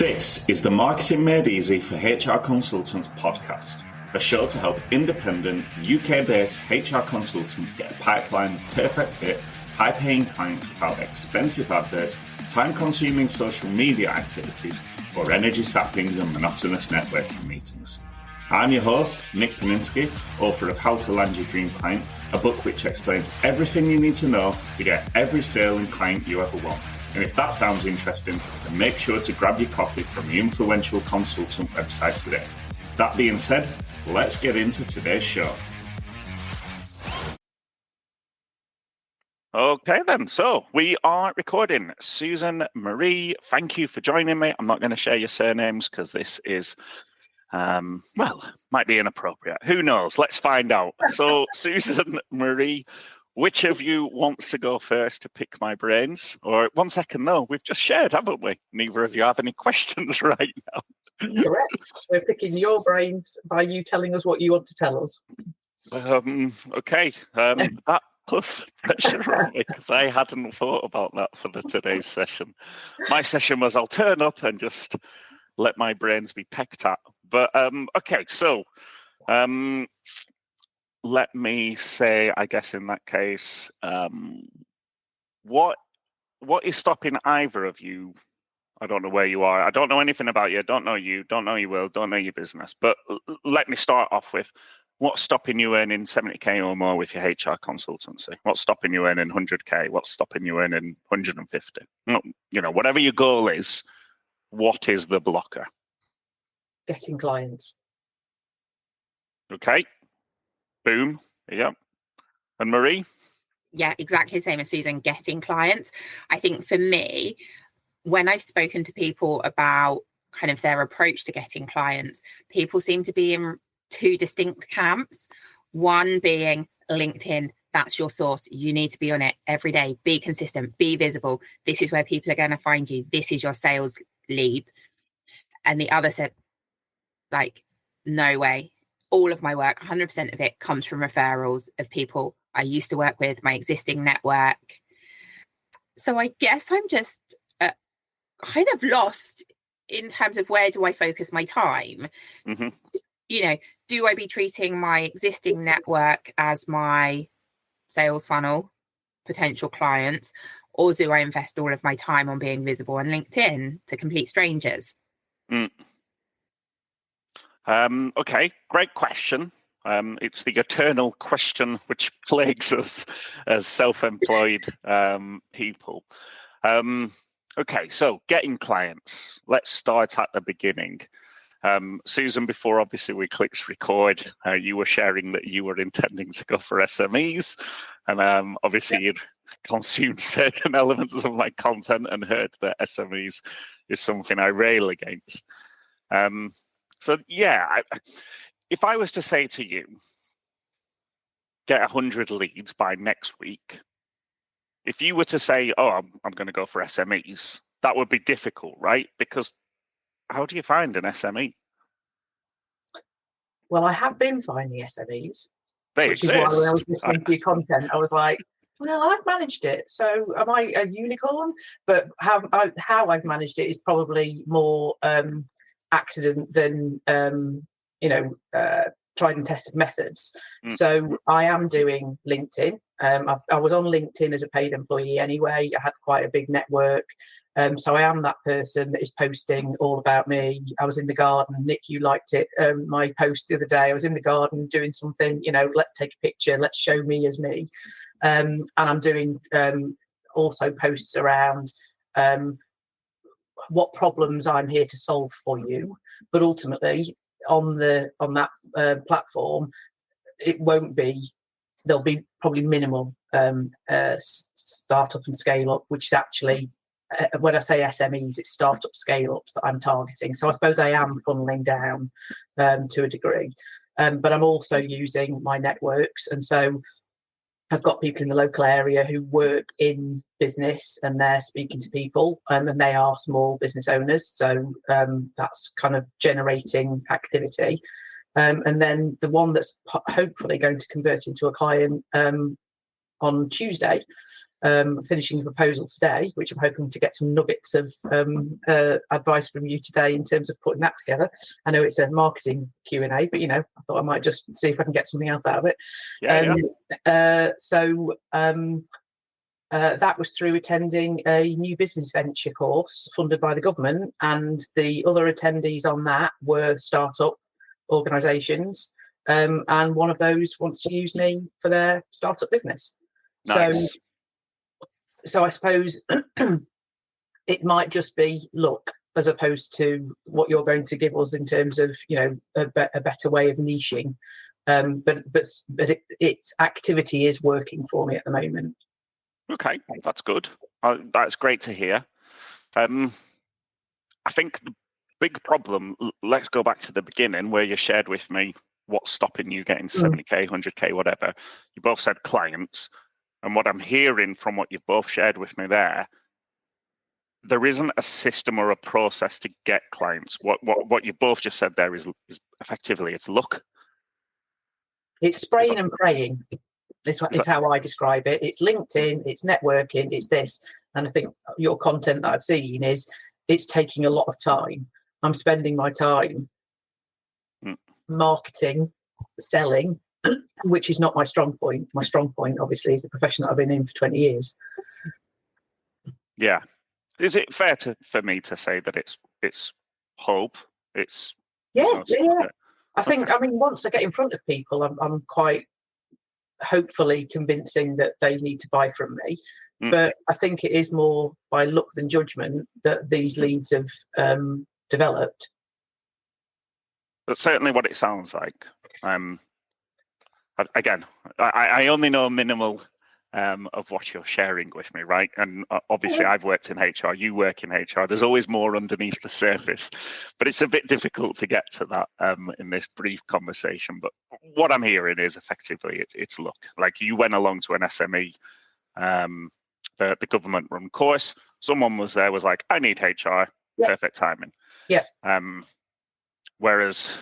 This is the Marketing Made Easy for HR Consultants podcast, a show to help independent UK-based HR consultants get a pipeline of perfect fit, high-paying clients without expensive adverts, time-consuming social media activities, or energy-sapping and monotonous networking meetings. I'm your host, Nick Paninsky, author of How to Land Your Dream Client, a book which explains everything you need to know to get every sale and client you ever want. And if that sounds interesting, then make sure to grab your copy from the influential consultant website today. That being said, let's get into today's show. Okay then, so we are recording. Susan Marie, thank you for joining me. I'm not going to share your surnames because this is, might be inappropriate. Who knows? Let's find out. So Susan Marie, which of you wants to go first to pick my brains? Or 1 second, no, we've just shared, haven't we? Neither of you have any questions right now. Correct. We're picking your brains by you telling us what you want to tell us. Okay. That puts pressure on me because I hadn't thought about that for today's session. My session was I'll turn up and just let my brains be pecked at. But okay, so let me say, I guess in that case, what is stopping either of you? I don't know where you are. I don't know anything about you. I don't know you. Don't know your world. Don't know your business. But let me start off with what's stopping you earning 70k or more with your HR consultancy? What's stopping you earning 100k? What's stopping you earning 150? You know, whatever your goal is, what is the blocker? Getting clients. Okay. Boom. Yeah. And Marie? Yeah, exactly the same as Susan, getting clients. I think for me, when I've spoken to people about kind of their approach to getting clients, people seem to be in two distinct camps. One being LinkedIn, that's your source. You need to be on it every day. Be consistent, be visible. This is where people are going to find you. This is your sales lead. And the other said, like, no way. All of my work, 100% of it comes from referrals of people I used to work with, my existing network. So I guess I'm just kind of lost in terms of where do I focus my time? Mm-hmm. You know, do I be treating my existing network as my sales funnel, potential clients, or do I invest all of my time on being visible on LinkedIn to complete strangers? Okay, great question. It's the eternal question which plagues us as self-employed people. Okay, so getting clients. Let's start at the beginning. Susan, before obviously we clicked record, you were sharing that you were intending to go for SMEs, and obviously you'd consumed certain elements of my content and heard that SMEs is something I rail against. So yeah, if I was to say to you, get 100 leads by next week, if you were to say, oh, I'm going to go for SMEs, that would be difficult, right? Because how do you find an SME? Well, I have been finding SMEs, Which is why when I was listening to your content, I was like, well, I've managed it. So am I a unicorn? But how I've managed it is probably more accident than tried and tested methods. So I am doing LinkedIn. I was on LinkedIn as a paid employee anyway. I had quite a big network. So I am that person that is posting all about me. I was in the garden. Nick, you liked it. My post the other day, I was in the garden doing something, let's take a picture. Let's show me as me. And I'm doing also posts around what problems I'm here to solve for you. But ultimately, on that platform, there'll be probably minimal startup and scale up, which is actually when I say SMEs, it's startup scale ups that I'm targeting. So I suppose I am funneling down to a degree, but I'm also using my networks, and so I've got people in the local area who work in business and they're speaking to people, and they are small business owners. So that's kind of generating activity. And then the one that's hopefully going to convert into a client on Tuesday finishing the proposal today, which I'm hoping to get some nuggets of advice from you today in terms of putting that together. I know it's a marketing Q&A, but I thought I might just see if I can get something else out of it. That was through attending a new business venture course funded by the government, and the other attendees on that were startup organisations, and one of those wants to use me for their startup business. Nice. So I suppose it might just be luck as opposed to what you're going to give us in terms of a better way of niching. But its activity is working for me at the moment. Okay, that's good. That's great to hear. I think the big problem, let's go back to the beginning where you shared with me what's stopping you getting 70k, 100k, whatever. You both said clients. And what I'm hearing from what you've both shared with me there isn't a system or a process to get clients. What you both just said there is effectively it's luck. It's spraying and praying. Is how I describe it. It's LinkedIn, it's networking, it's this. And I think your content that I've seen is it's taking a lot of time. I'm spending my time marketing, selling, which is not my strong point. My strong point, obviously, is the profession that I've been in for 20 years. Yeah. Is it fair for me to say that it's hope? Yeah. I think, once I get in front of people, I'm quite hopefully convincing that they need to buy from me. But I think it is more by luck than judgment that these leads have developed. That's certainly what it sounds like. Again, I only know minimal of what you're sharing with me, right? And obviously I've worked in HR, you work in HR. There's always more underneath the surface, but it's a bit difficult to get to that in this brief conversation. But what I'm hearing is effectively it's luck. Like you went along to an SME, the government run course. Someone was like, I need HR, perfect timing. Yeah. Whereas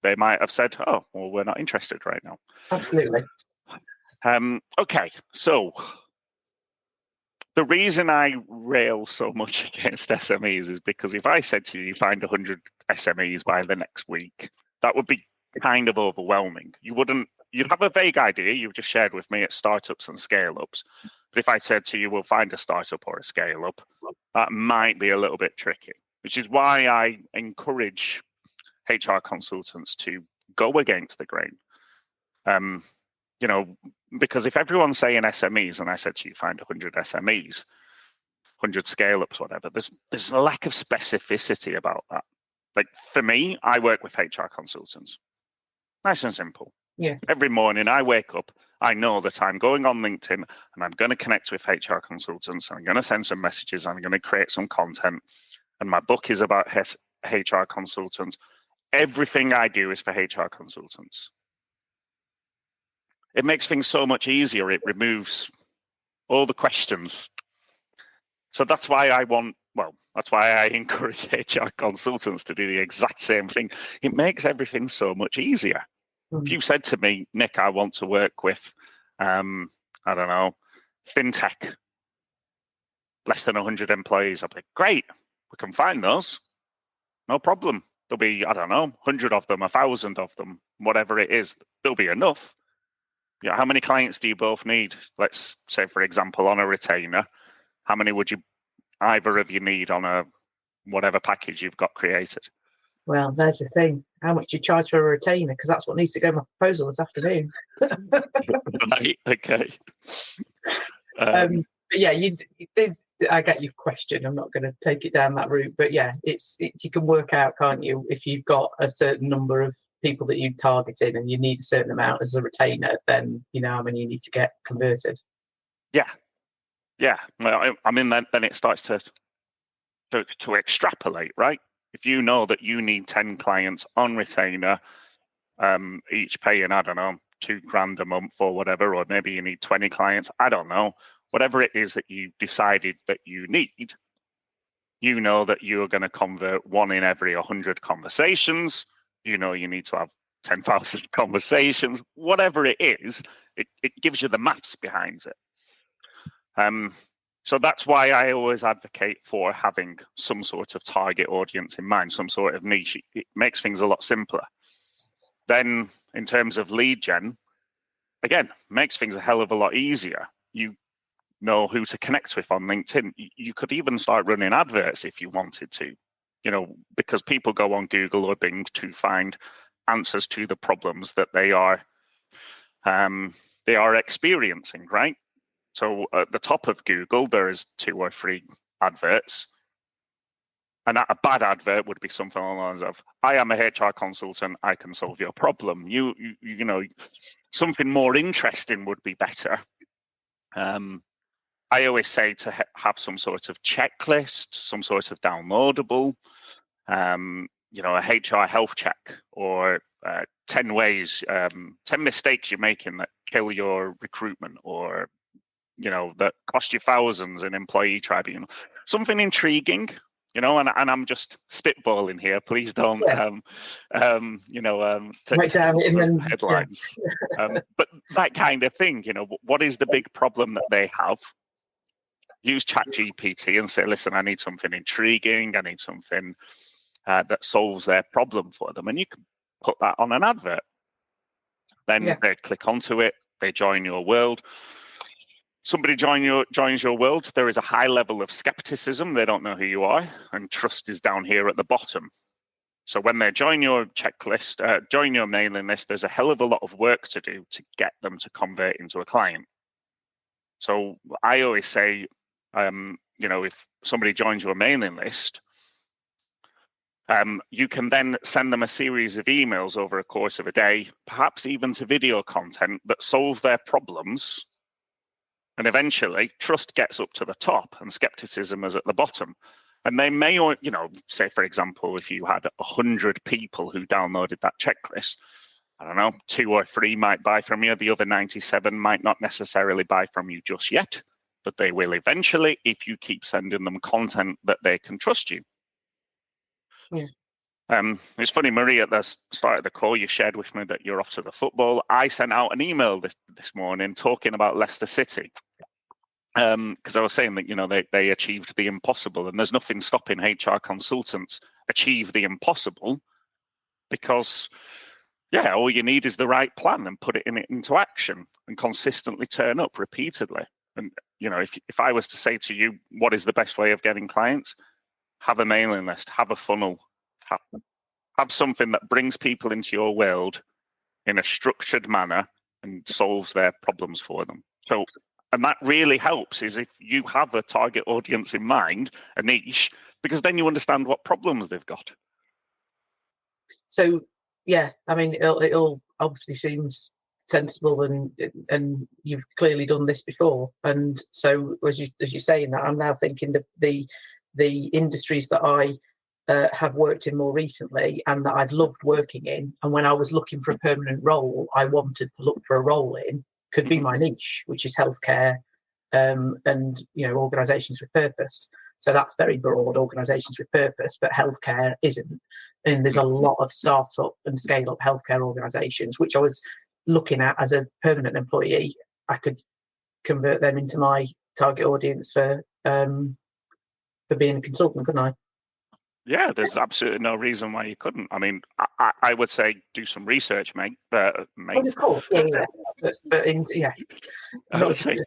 they might have said, oh, well, we're not interested right now. Absolutely. Okay, so the reason I rail so much against SMEs is because if I said to you, find 100 SMEs by the next week, that would be kind of overwhelming. You'd have a vague idea. You've just shared with me at startups and scale-ups. But if I said to you, we'll find a startup or a scale-up, that might be a little bit tricky, which is why I encourage HR consultants to go against the grain. Because if everyone's saying SMEs, and I said to you, find 100 SMEs, 100 scale-ups, whatever, there's a lack of specificity about that. Like for me, I work with HR consultants. Nice and simple. Yeah. Every morning I wake up, I know that I'm going on LinkedIn and I'm going to connect with HR consultants. I'm going to send some messages. I'm going to create some content. And my book is about HR consultants. Everything I do is for HR consultants. It makes things so much easier. It removes all the questions. So that's why I encourage HR consultants to do the exact same thing. It makes everything so much easier. If you said to me, Nick, I want to work with, I don't know, fintech, less than 100 employees, I'd be great. We can find those. No problem. There'll be, I don't know, 100 of them, 1,000 of them, whatever it is. There'll be enough. How many clients do you both need? Let's say, for example, on a retainer, how many would either of you need on a whatever package you've got created? Well, there's the thing. How much you charge for a retainer? Because that's what needs to go in my proposal this afternoon. Right. Okay. But yeah, I get your question. I'm not going to take it down that route. But yeah, you can work out, can't you? If you've got a certain number of people that you're targeting and you need a certain amount as a retainer, then you need to get converted. Yeah. Well, then it starts to extrapolate, right? If you know that you need 10 clients on retainer, each paying, I don't know, $2,000 a month or whatever, or maybe you need 20 clients, I don't know, whatever it is that you decided that you need, you know that you're going to convert 1 in every 100 conversations. You need to have 10,000 conversations, whatever it is, it gives you the maths behind it. So that's why I always advocate for having some sort of target audience in mind, some sort of niche. It makes things a lot simpler. Then in terms of lead gen, again, makes things a hell of a lot easier. You know who to connect with on LinkedIn. You could even start running adverts if you wanted to, because people go on Google or Bing to find answers to the problems that they are experiencing, right? So at the top of Google, there is 2 or 3 adverts. And a bad advert would be something along the lines of, I am a HR consultant, I can solve your problem. You know, something more interesting would be better. I always say to have some sort of checklist, some sort of downloadable, a HR health check, or 10 ways, 10 mistakes you're making that kill your recruitment, or, that cost you thousands in employee tribunal. Something intriguing, and I'm just spitballing here. Please don't, take headlines. Yeah. But that kind of thing, what is the big problem that they have? Use ChatGPT and say, listen, I need something intriguing. I need something that solves their problem for them. And you can put that on an advert. Then they click onto it. They join your world. Somebody joins your world. There is a high level of skepticism. They don't know who you are. And trust is down here at the bottom. So when they join your checklist, join your mailing list, there's a hell of a lot of work to do to get them to convert into a client. So I always say, if somebody joins your mailing list, you can then send them a series of emails over a course of a day, perhaps even to video content that solve their problems. And eventually, trust gets up to the top and skepticism is at the bottom. And they may, say, for example, if you had 100 people who downloaded that checklist, I don't know, 2 or 3 might buy from you. The other 97 might not necessarily buy from you just yet, but they will eventually if you keep sending them content that they can trust you. Yeah. It's funny, Marie, at the start of the call, you shared with me that you're off to the football. I sent out an email this morning talking about Leicester City, because I was saying that, they achieved the impossible, and there's nothing stopping HR consultants achieve the impossible, because all you need is the right plan and put it into action and consistently turn up repeatedly. And, if I was to say to you, what is the best way of getting clients? Have a mailing list, have a funnel, have something that brings people into your world in a structured manner and solves their problems for them. So, and that really helps is if you have a target audience in mind, a niche, because then you understand what problems they've got. So, it all obviously seems sensible, and you've clearly done this before. And so, as you're saying that, I'm now thinking that the industries that I have worked in more recently and that I've loved working in, and when I was looking for a permanent role, I wanted to look for a role in, could be my niche, which is healthcare, and organisations with purpose. So that's very broad, organisations with purpose, but healthcare isn't. And there's a lot of startup and scale-up healthcare organisations, which I was looking at as a permanent employee. I could convert them into my target audience for being a consultant, couldn't I? Yeah, there's absolutely no reason why you couldn't. I mean, I would say do some research, mate. Of course, yeah. I would say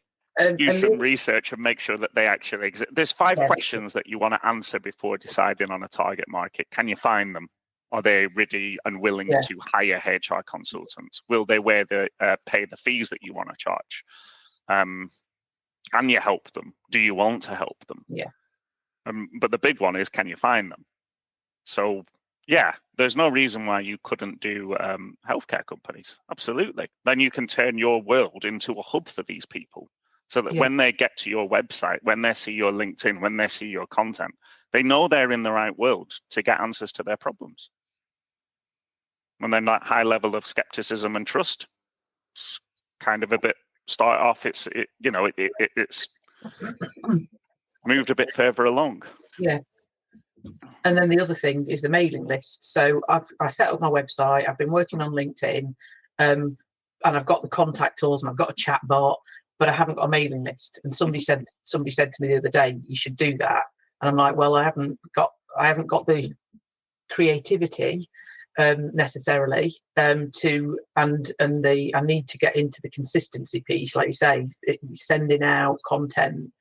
do some research and make sure that they actually exist. There's 5 questions that you want to answer before deciding on a target market. Can you find them? Are they ready and willing to hire HR consultants? Will they pay the fees that you want to charge? Can you help them? Do you want to help them? Yeah. But the big one is, can you find them? So, there's no reason why you couldn't do healthcare companies. Absolutely. Then you can turn your world into a hub for these people, so that when they get to your website, when they see your LinkedIn, when they see your content, they know they're in the right world to get answers to their problems. And then that high level of skepticism and trust, kind of a bit start off. It's moved a bit further along. Yeah. And then the other thing is the mailing list. So I set up my website. I've been working on LinkedIn, and I've got the contact tools, and I've got a chat bot. but I haven't got a mailing list. And somebody said to me the other day, you should do that. And I'm like, well, I haven't got the creativity necessarily I need to get into the consistency piece, like you say, sending out content.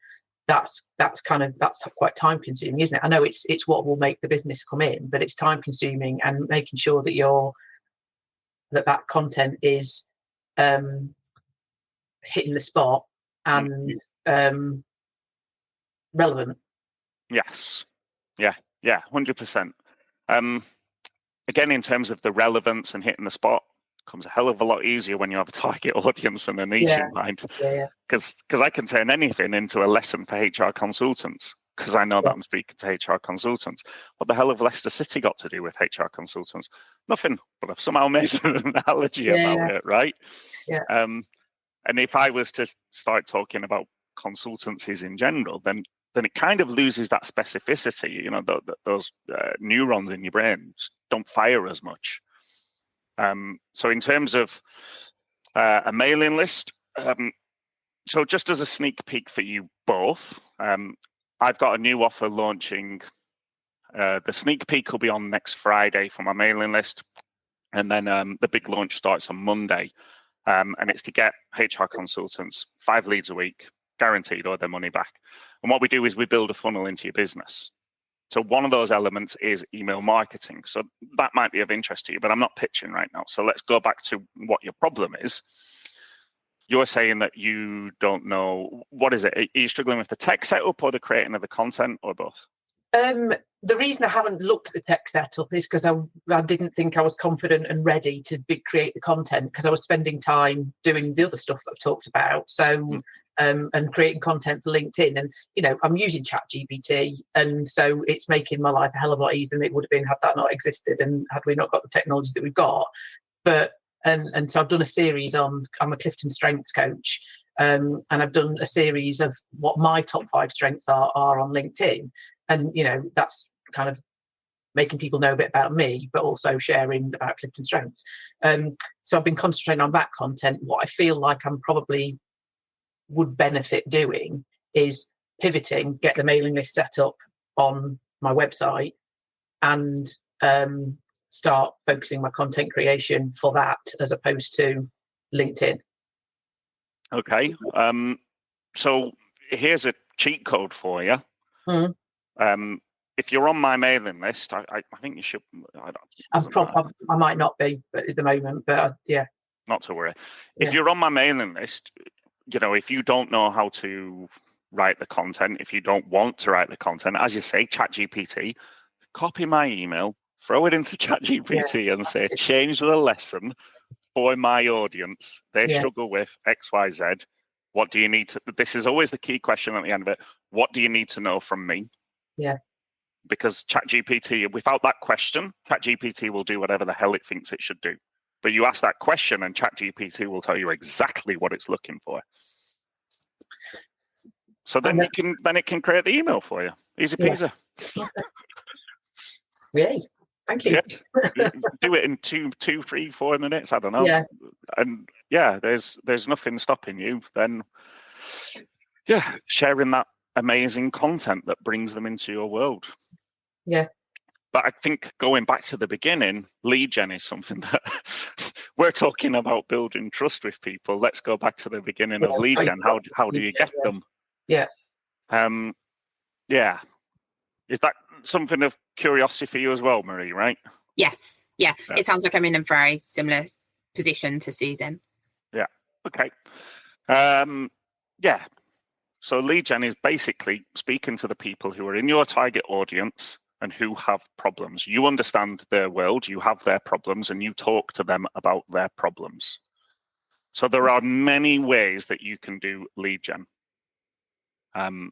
That's quite time consuming, isn't it? I know it's what will make the business come in, but it's time consuming, and making sure that that content is hitting the spot and relevant. Yes. Yeah. 100%. Again, in terms of the relevance and hitting the spot, comes a hell of a lot easier when you have a target audience and a niche in mind. Because I can turn anything into a lesson for HR consultants, because I know that I'm speaking to HR consultants. What the hell have Leicester City got to do with HR consultants? Nothing, but I've somehow made an analogy about it, right? Yeah. And if I was to start talking about consultancies in general, then it kind of loses that specificity. You know, those neurons in your brain don't fire as much. So in terms of a mailing list, so just as a sneak peek for you both, I've got a new offer launching. The sneak peek will be on next Friday for my mailing list, and then the big launch starts on Monday, and it's to get HR consultants 5 leads a week, guaranteed, or their money back. And what we do is we build a funnel into your business. So one of those elements is email marketing. So that might be of interest to you, but I'm not pitching right now. So let's go back to what your problem is. You're saying that you don't know, what is it? Are you struggling with the tech setup or the creating of the content, or both? The reason I haven't looked at the tech setup is because I didn't think I was confident and ready to create the content, because I was spending time doing the other stuff that I've talked about. So and creating content for LinkedIn, and I'm using ChatGPT, and so it's making my life a hell of a lot easier than it would have been had that not existed and had we not got the technology that we've got. But and so I've done a series on, I'm a Clifton strengths coach, and I've done a series of what my top 5 strengths are on LinkedIn, and that's kind of making people know a bit about me, but also sharing about Clifton strengths. So I've been concentrating on that content. What I feel like I'm probably would benefit doing is pivoting, get the mailing list set up on my website, and start focusing my content creation for that as opposed to LinkedIn. Okay. So here's a cheat code for you. If you're on my mailing list, I think you should. I might not be at the moment, but yeah. Not to worry. If you're on my mailing list, if you don't know how to write the content, if you don't want to write the content, as you say, ChatGPT, copy my email, throw it into ChatGPT and say, change the lesson for my audience. They struggle with X, Y, Z. What do you need to, this is always the key question at the end of it. What do you need to know from me? Yeah. Because ChatGPT, without that question, ChatGPT will do whatever the hell it thinks it should do. But you ask that question and ChatGPT will tell you exactly what it's looking for. So then it can create the email for you. Easy peasy. Yay. Thank you. Yeah. Do it in 2, 3, 4 minutes. I don't know. Yeah. And there's nothing stopping you then. Yeah, sharing that amazing content that brings them into your world. Yeah. But I think going back to the beginning, lead gen is something that we're talking about, building trust with people. Let's go back to the beginning of lead gen. How do you get them? Yeah. Yeah. Is that something of curiosity for you as well, Marie, right? Yes. Yeah. It sounds like I'm in a very similar position to Susan. Yeah. Okay. Yeah. So lead gen is basically speaking to the people who are in your target audience and who have problems. You understand their world, you have their problems, and you talk to them about their problems. So there are many ways that you can do lead gen. And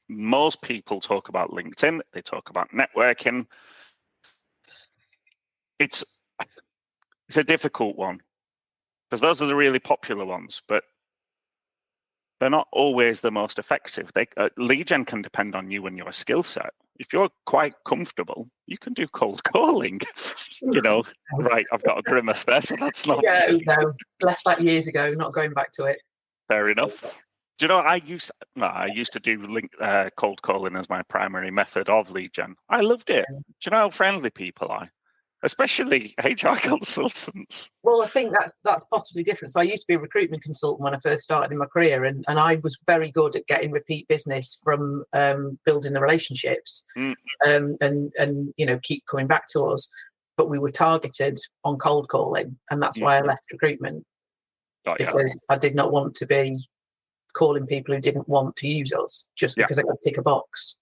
most people talk about LinkedIn, they talk about networking. It's a difficult one because those are the really popular ones, but they're not always the most effective. Lead gen can depend on you and your skill set. If you're quite comfortable, you can do cold calling. Right, I've got a grimace there, so that's not. No, left that years ago, not going back to it. Fair enough. Do you know, I used to do cold calling as my primary method of lead gen. I loved it. Do you know how friendly people are? Especially HR consultants. Well, I think that's possibly different. So I used to be a recruitment consultant when I first started in my career, and I was very good at getting repeat business from building the relationships, and keep coming back to us. But we were targeted on cold calling, and that's why I left recruitment, because I did not want to be calling people who didn't want to use us just because I could tick a box.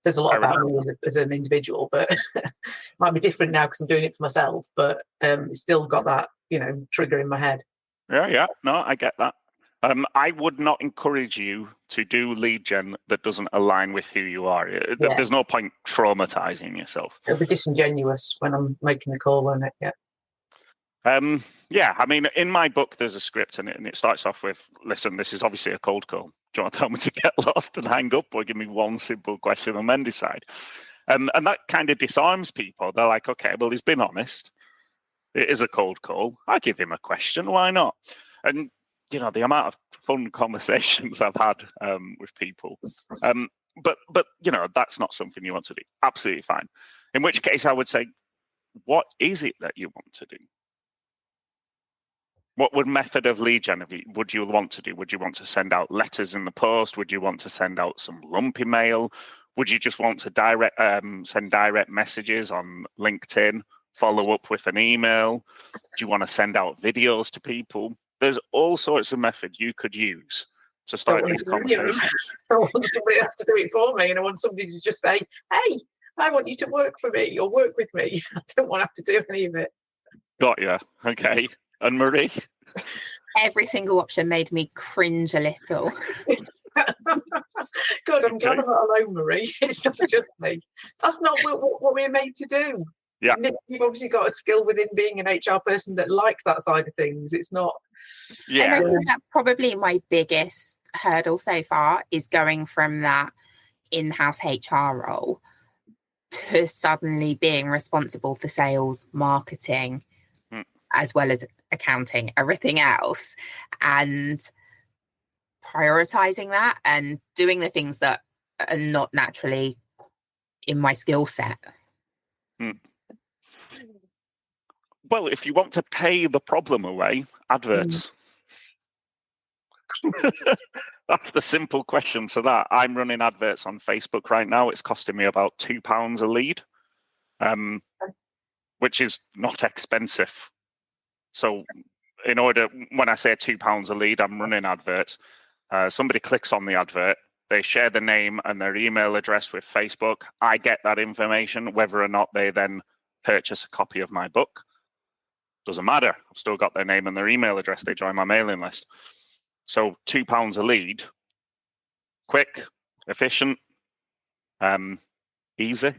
There's a lot about me as an individual, but it might be different now because I'm doing it for myself, but it's still got that, trigger in my head. Yeah. No, I get that. I would not encourage you to do lead gen that doesn't align with who you are. There's no point traumatizing yourself. It'll be disingenuous when I'm making the call, won't it? I mean, in my book, there's a script and it starts off with, listen, this is obviously a cold call. Do you want to tell me to get lost and hang up, or give me one simple question and then decide? And that kind of disarms people. They're like, okay, well, he's been honest. It is a cold call. I give him a question. Why not? And, the amount of fun conversations I've had with people. But that's not something you want to do. Absolutely fine. In which case, I would say, what is it that you want to do? What method of lead gen would you want to do? Would you want to send out letters in the post? Would you want to send out some lumpy mail? Would you just want to send direct messages on LinkedIn, follow up with an email? Do you want to send out videos to people? There's all sorts of methods you could use to start these conversations. I want somebody else to do it for me, and I want somebody to just say, hey, I want you to work for me or work with me. I don't want to have to do any of it. Got you. Okay. And Marie? Every single option made me cringe a little. God, I'm glad I'm not alone, Marie. It's not just me. That's not what we're made to do. Yeah. You've obviously got a skill within being an HR person that likes that side of things. It's not. Yeah. And I think that's probably my biggest hurdle so far, is going from that in-house HR role to suddenly being responsible for sales, marketing, as well as accounting, everything else, and prioritizing that and doing the things that are not naturally in my skill set. Well, if you want to pay the problem away, adverts. That's the simple question to that. I'm running adverts on Facebook right now. It's costing me about £2 a lead, which is not expensive. So when I say £2 a lead, I'm running adverts. Somebody clicks on the advert, they share the name and their email address with Facebook. I get that information, whether or not they then purchase a copy of my book. Doesn't matter. I've still got their name and their email address. They join my mailing list. So £2 a lead, quick, efficient, easy.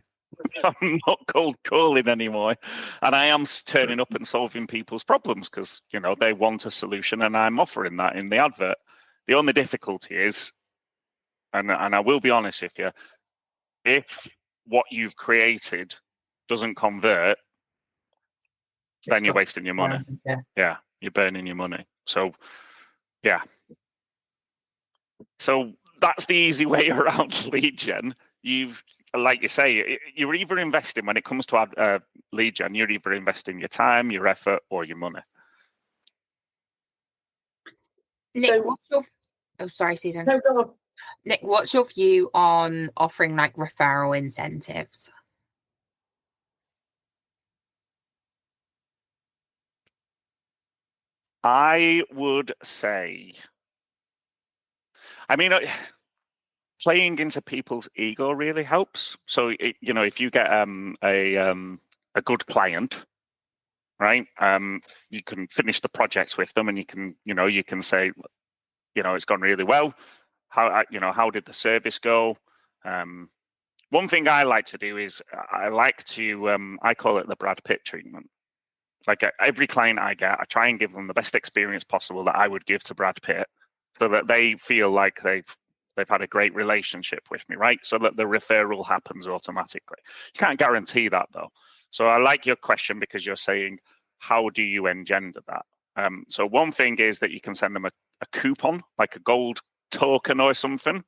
I'm not cold calling anymore, and I am turning up and solving people's problems because they want a solution, and I'm offering that in the advert. The only difficulty is, and I will be honest with you, if what you've created doesn't convert, then you're wasting your money. Yeah, you're burning your money. So, yeah. So that's the easy way around lead gen. Like you say, you're either investing, when it comes to lead gen, you're either investing your time, your effort, or your money. Nick, sorry, Susan. No, go on. Nick, what's your view on offering like referral incentives? I would say, playing into people's ego really helps. So, if you get a good client, right, you can finish the projects with them, and you can say, it's gone really well. How did the service go? One thing I like to do is I like to I call it the Brad Pitt treatment. Like every client I get, I try and give them the best experience possible that I would give to Brad Pitt, so that they feel like they've had a great relationship with me, right? So that the referral happens automatically. You can't guarantee that though. So I like your question, because you're saying, how do you engender that? So one thing is that you can send them a coupon, like a gold token or something,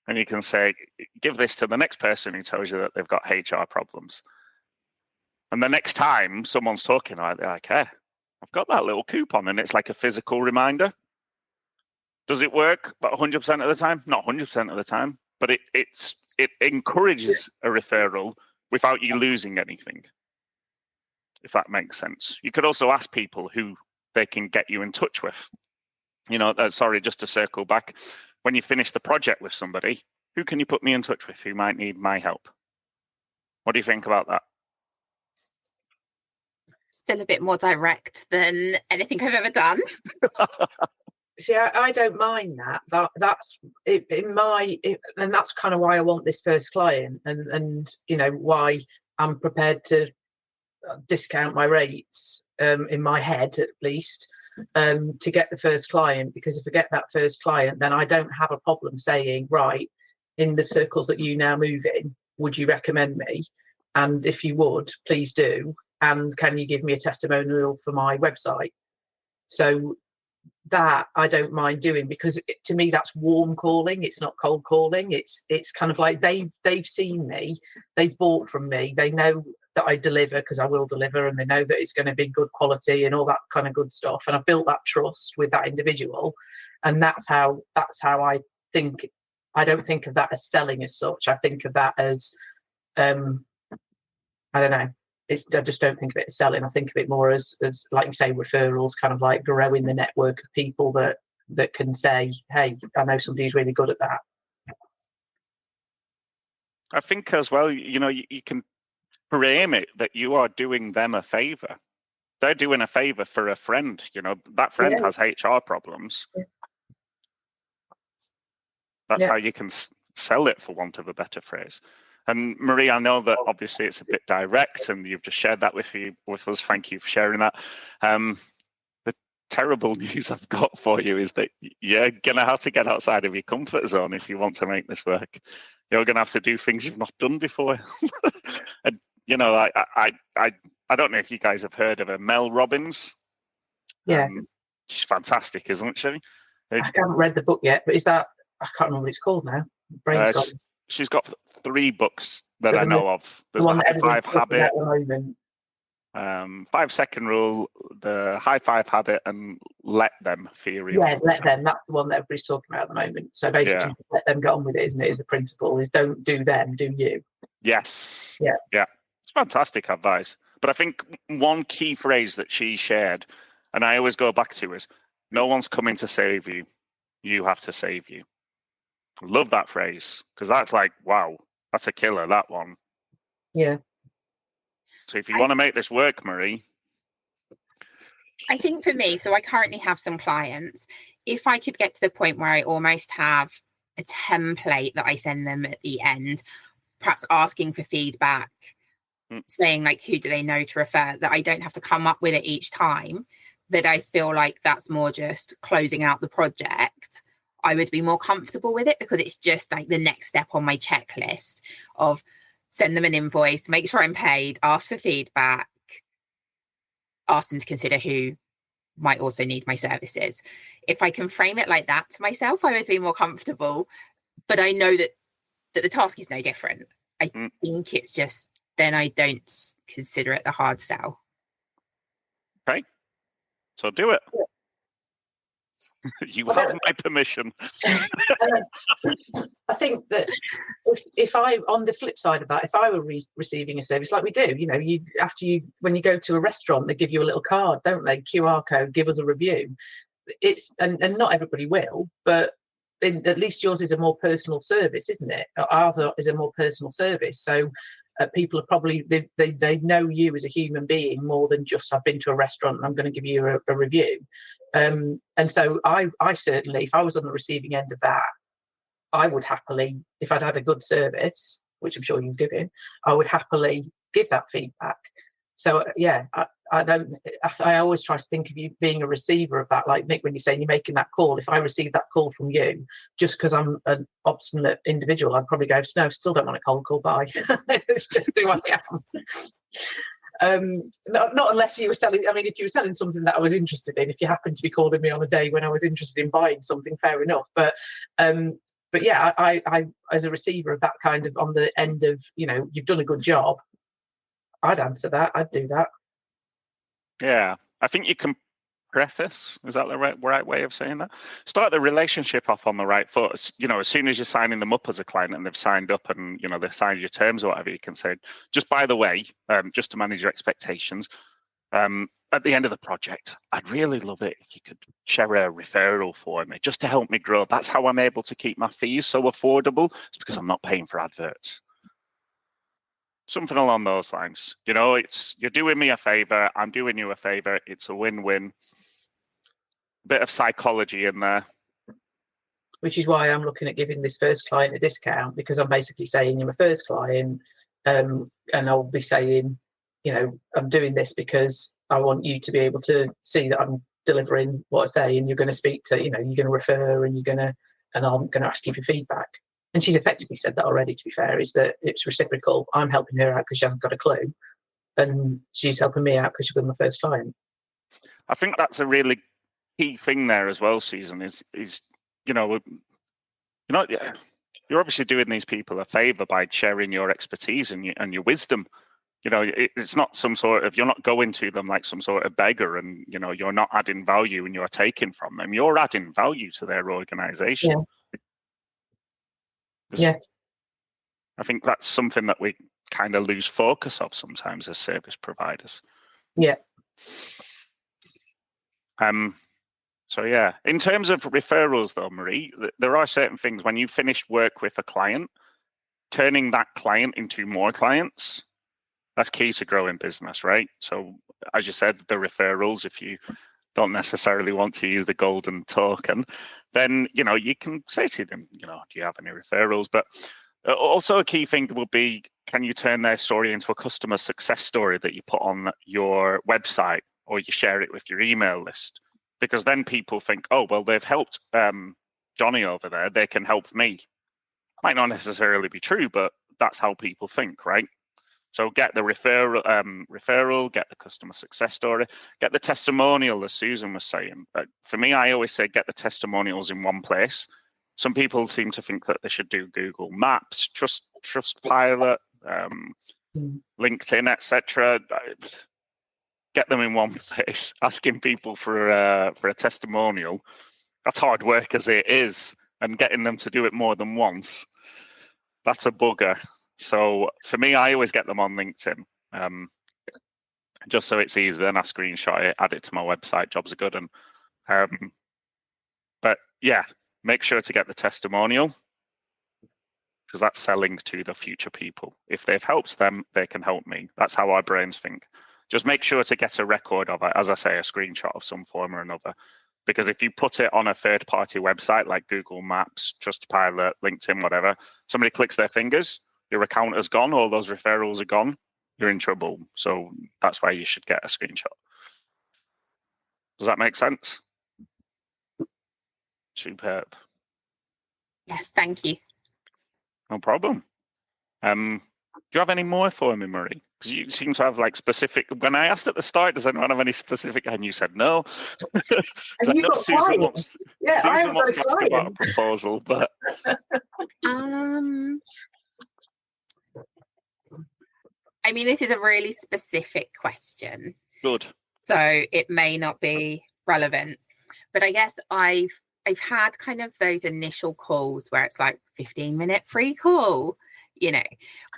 and you can say, give this to the next person who tells you that they've got HR problems. And the next time someone's talking, they're like, hey, I've got that little coupon, and it's like a physical reminder. Does it work 100% of the time? Not 100% of the time, but it encourages a referral without you losing anything, if that makes sense. You could also ask people who they can get you in touch with. Sorry, just to circle back, when you finish the project with somebody, who can you put me in touch with who might need my help? What do you think about that? Still a bit more direct than anything I've ever done. See, I don't mind that. That's it, and that's kind of why I want this first client, and why I'm prepared to discount my rates in my head at least to get the first client, because if I get that first client, then I don't have a problem saying, right, in the circles that you now move in, would you recommend me? And if you would, please do. And can you give me a testimonial for my website? So that I don't mind doing, because to me that's warm calling. It's not cold calling. It's kind of like they've seen me, they've bought from me, they know that I deliver, because I will deliver, and they know that it's going to be good quality and all that kind of good stuff. And I've built that trust with that individual, and that's how I think. I don't think of that as selling as such. I think of that as I don't know. I just don't think of it as selling. I think of it more as like you say, referrals, kind of like growing the network of people that can say, hey, I know somebody's really good at that. I think as well, you can frame it that you are doing them a favor. They're doing a favor for a friend. That friend has HR problems. Yeah. That's how you can sell it, for want of a better phrase. And Marie, I know that obviously it's a bit direct, and you've just shared that with us. Thank you for sharing that. The terrible news I've got for you is that you're gonna have to get outside of your comfort zone if you want to make this work. You're gonna have to do things you've not done before. And I don't know if you guys have heard of her, Mel Robbins. Yeah, she's fantastic, isn't she? I haven't read the book yet, but is that, I can't remember what it's called now. Brain's gone. She's got 3 books that I know of. There's the High 5 Habit, 5-second rule, the High 5 Habit, and Let Them theory. Yeah, Let Them. That's the one that everybody's talking about at the moment. So basically, let them get on with it, isn't it? Is the principle, is don't do them, do you. Yes. Yeah. It's fantastic advice. But I think one key phrase that she shared, and I always go back to, is no one's coming to save you. You have to save you. I love that phrase, because that's like, wow, that's a killer, that one. Yeah. So if you want to make this work, Marie. I think for me, so I currently have some clients. If I could get to the point where I almost have a template that I send them at the end, perhaps asking for feedback, saying like, who do they know to refer, that I don't have to come up with it each time, that I feel like that's more just closing out the project, I would be more comfortable with it, because it's just like the next step on my checklist of send them an invoice, make sure I'm paid, ask for feedback, ask them to consider who might also need my services. If I can frame it like that to myself, I would be more comfortable. But I know that the task is no different. I think it's just, then I don't consider it the hard sell. Okay. So do it. You have my permission. I think that if I, on the flip side of that, if I were receiving a service like we do, when you go to a restaurant, they give you a little card, don't they? QR code, give us a review. It's and not everybody will, but at least yours is a more personal service, isn't it? Ours is a more personal service. So people are probably, they know you as a human being more than just, I've been to a restaurant and I'm going to give you a review. And so I certainly, if I was on the receiving end of that, I would happily, if I'd had a good service, which I'm sure you've given, I would happily give that feedback. So I always try to think of you being a receiver of that. Like Nick, when you're saying you're making that call, if I receive that call from you, just because I'm an obstinate individual, I'd probably go, no, still don't want a cold call, bye. It's just who I Not unless you were selling. I mean, if you were selling something that I was interested in, if you happened to be calling me on a day when I was interested in buying something, fair enough. But yeah, I as a receiver of that kind of on the end of, you've done a good job, I'd answer that. I'd do that. Yeah, I think you can preface, is that the right way of saying that? Start the relationship off on the right foot. As soon as you're signing them up as a client and they've signed up and they've signed your terms or whatever, you can say, just by the way, just to manage your expectations, at the end of the project, I'd really love it if you could share a referral for me just to help me grow. That's how I'm able to keep my fees so affordable. It's because I'm not paying for adverts. Something along those lines. You're doing me a favor, I'm doing you a favor. It's a win-win. Bit of psychology in there. Which is why I'm looking at giving this first client a discount, because I'm basically saying you're my first client, and I'll be saying, I'm doing this because I want you to be able to see that I'm delivering what I say, and you're going to speak to, you're going to refer, and I'm going to ask you for feedback. And she's effectively said that already, to be fair, is that it's reciprocal. I'm helping her out because she hasn't got a clue, and she's helping me out because she's been my first client. I think that's a really key thing there as well, Susan, is you're obviously doing these people a favor by sharing your expertise and your wisdom. It's not some sort of, you're not going to them like some sort of beggar, and you're not adding value and you're taking from them. You're adding value to their organization. Yeah. I think that's something that we kind of lose focus of sometimes as service providers. Yeah. So yeah, in terms of referrals though, Marie, there are certain things when you finish work with a client, turning that client into more clients, that's key to growing business, right? So as you said, the referrals, if you don't necessarily want to use the golden token, then, you can say to them, do you have any referrals? But also a key thing would be, can you turn their story into a customer success story that you put on your website or you share it with your email list? Because then people think, oh, well, they've helped Johnny over there, they can help me. Might not necessarily be true, but that's how people think, right? So get the referral, get the customer success story, get the testimonial, as Susan was saying. For me, I always say get the testimonials in one place. Some people seem to think that they should do Google Maps, Trustpilot, LinkedIn, etc. Get them in one place. Asking people for a testimonial, that's hard work as it is, and getting them to do it more than once, that's a bugger. So for me, I always get them on LinkedIn, just so it's easy. Then I screenshot it, add it to my website. Jobs are good. And but yeah, make sure to get the testimonial, because that's selling to the future people. If they've helped them, they can help me. That's how our brains think. Just make sure to get a record of it, as I say, a screenshot of some form or another. Because if you put it on a third-party website like Google Maps, Trustpilot, LinkedIn, whatever, somebody clicks their fingers, your account has gone, all those referrals are gone, you're in trouble. So that's why you should get a screenshot. Does that make sense? Superb. Yes, thank you. No problem. Do you have any more for me, Marie? Because you seem to have like specific. When I asked at the start, does anyone have any specific? And you said no. And you've got Susan wants, yeah, Susan wants to ask about a proposal, but I mean, this is a really specific question. Good. So it may not be relevant, but I guess I've had kind of those initial calls where it's like 15-minute free call,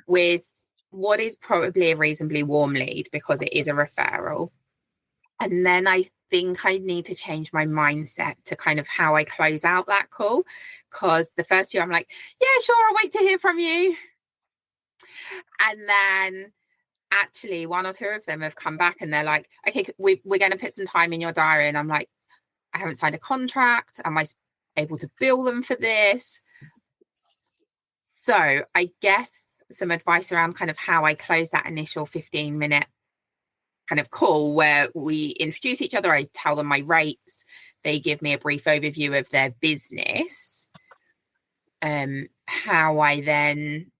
with what is probably a reasonably warm lead because it is a referral. And then I think I need to change my mindset to kind of how I close out that call, because the first few I'm like, yeah, sure, I'll wait to hear from you. And then actually one or two of them have come back and they're like, okay, we're going to put some time in your diary. And I'm like, I haven't signed a contract. Am I able to bill them for this? So I guess some advice around kind of how I close that initial 15-minute kind of call where we introduce each other. I tell them my rates. They give me a brief overview of their business. How I then,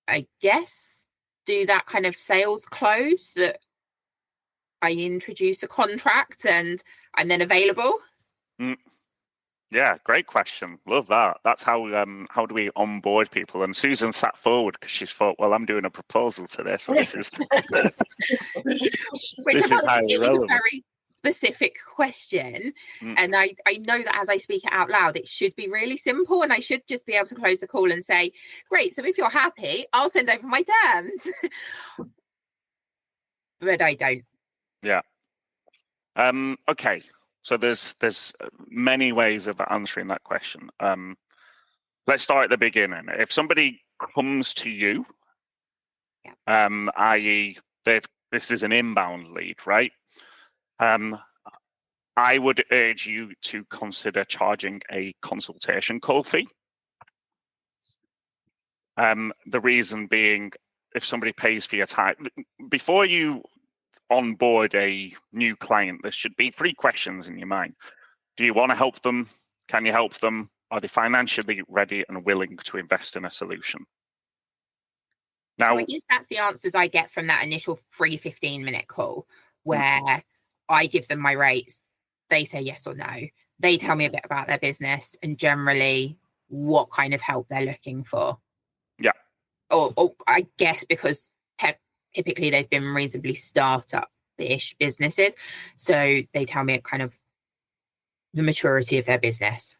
I guess, do that kind of sales close, that I introduce a contract and I'm then available? Yeah, great question. Love that. That's how do we onboard people? And Susan sat forward because she thought, well, I'm doing a proposal to this, so this is this is highly it was relevant. a very specific question, and I know that as I speak it out loud, it should be really simple, and I should just be able to close the call and say, great, so if you're happy, I'll send over my terms. But I don't. Yeah. Okay. So there's many ways of answering that question. Let's start at the beginning. If somebody comes to you, i.e., this is an inbound lead, right? I would urge you to consider charging a consultation call fee. The reason being, if somebody pays for your time, before you onboard a new client, there should be 3 questions in your mind. Do you want to help them? Can you help them? Are they financially ready and willing to invest in a solution? Now, so I guess that's the answers I get from that initial free 15-minute call, where I give them my rates. They say yes or no. They tell me a bit about their business and generally what kind of help they're looking for. Yeah. Or I guess because typically they've been reasonably startup-ish businesses, so they tell me kind of the maturity of their business.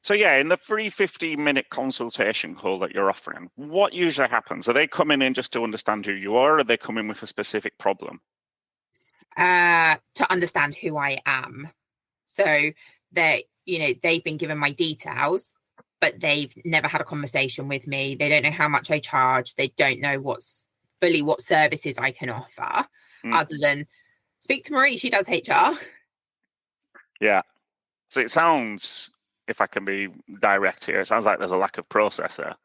So yeah, in the free 15-minute consultation call that you're offering, what usually happens? Are they coming in just to understand who you are, or are they coming with a specific problem? To understand who I am. So they've been given my details, but they've never had a conversation with me. They don't know how much I charge. They don't know what services I can offer, other than speak to Marie. She does HR. Yeah. So it sounds, if I can be direct here, it sounds like there's a lack of process there.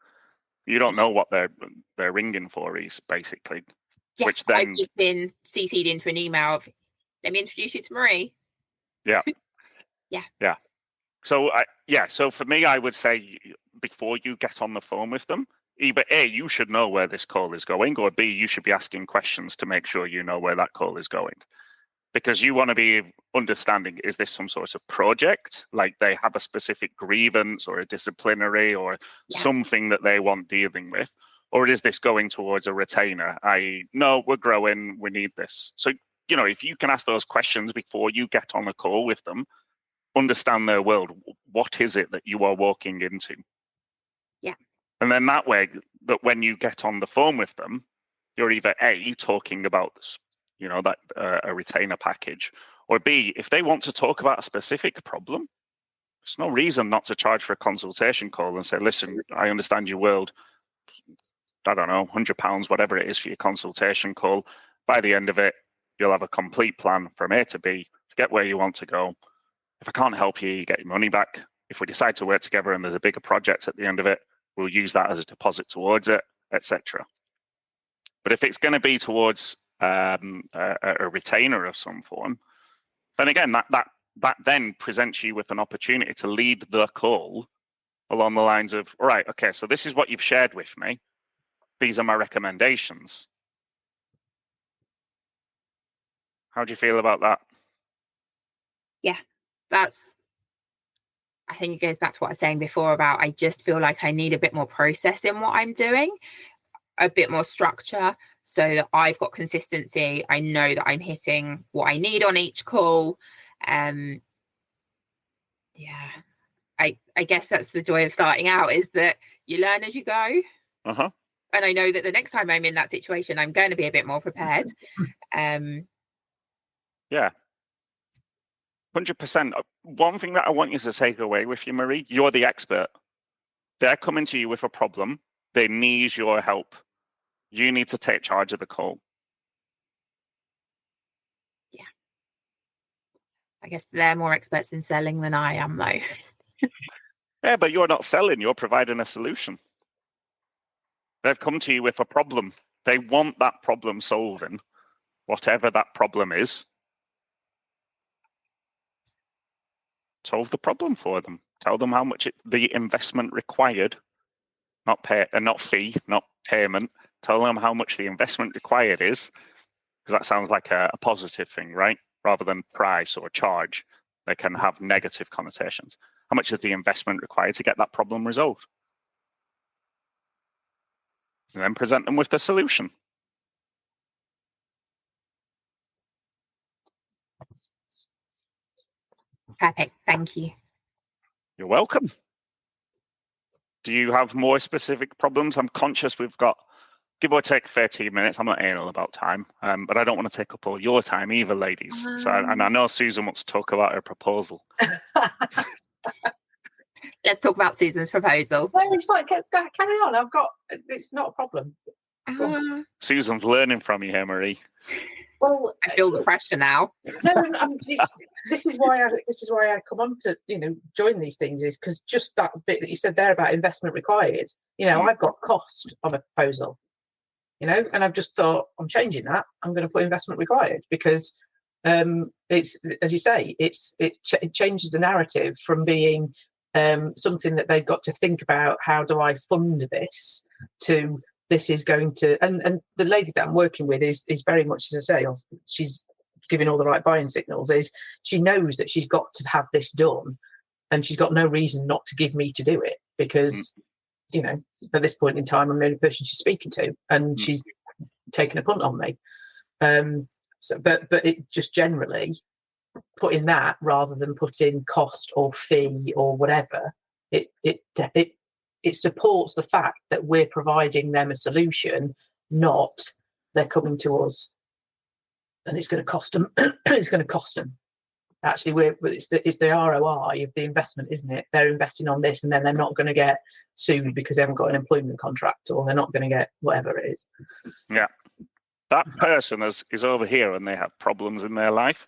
You don't know what they're ringing for, is basically. Yeah, which then I've just been CC'd into an email of, let me introduce you to Marie. Yeah. Yeah. So so for me, I would say before you get on the phone with them, either A, you should know where this call is going, or B, you should be asking questions to make sure you know where that call is going. Because you want to be understanding, is this some sort of project? Like they have a specific grievance or a disciplinary or something that they want dealing with? Or is this going towards a retainer? I.e., no, we're growing, we need this. So, if you can ask those questions before you get on a call with them, understand their world. What is it that you are walking into? Yeah. And then that way, that when you get on the phone with them, you're either A, talking about this, that a retainer package, or B, if they want to talk about a specific problem, there's no reason not to charge for a consultation call and say, listen, I understand your world. I don't know, £100, whatever it is for your consultation call. By the end of it, you'll have a complete plan from A to B to get where you want to go. If I can't help you, you get your money back. If we decide to work together and there's a bigger project at the end of it, we'll use that as a deposit towards it, etc. But if it's going to be towards a retainer of some form, then again, that then presents you with an opportunity to lead the call along the lines of, all right, okay, so this is what you've shared with me. These are my recommendations. How do you feel about that? Yeah, I think it goes back to what I was saying before about, I just feel like I need a bit more process in what I'm doing, a bit more structure, so that I've got consistency. I know that I'm hitting what I need on each call. I guess that's the joy of starting out, is that you learn as you go. And I know that the next time I'm in that situation, I'm going to be a bit more prepared. Yeah. 100%. One thing that I want you to take away with you, Marie, you're the expert. They're coming to you with a problem. They need your help. You need to take charge of the call. Yeah. I guess they're more experts in selling than I am, though. Yeah, but you're not selling. You're providing a solution. They've come to you with a problem. They want that problem solving, whatever that problem is. Solve the problem for them. Tell them how much the investment required not fee, not payment. Tell them how much the investment required is, because that sounds like a positive thing, right? Rather than price or charge, they can have negative connotations. How much is the investment required to get that problem resolved? And then present them with the solution. Perfect. Thank you. You're welcome. Do you have more specific problems? I'm conscious we've got, give or take 13 minutes. I'm not anal about time, but I don't want to take up all your time either, ladies. And I know Susan wants to talk about her proposal. Let's talk about Susan's proposal. No, it's fine. Carry on. It's not a problem. Susan's learning from you here, Marie. Well, I feel the pressure now. No, this is why I come on to join these things, is because just that bit that you said there about investment required. I've got cost of a proposal, and I've just thought I'm changing that. I'm going to put investment required because it's, as you say, it changes the narrative from being something that they've got to think about, how do I fund this, to this is going to, and the lady that I'm working with is very much, as I say, she's giving all the right buying signals, is she knows that she's got to have this done, and she's got no reason not to give me to do it, because at this point in time I'm the only person she's speaking to, and she's taking a punt on me. But it just generally putting that rather than putting cost or fee or whatever, it supports the fact that we're providing them a solution, not they're coming to us and it's going to cost them. It's going to cost them. Actually, it's the ROI of the investment, isn't it? They're investing on this, and then they're not going to get sued because they haven't got an employment contract, or they're not going to get whatever it is. Yeah, that person is over here and they have problems in their life,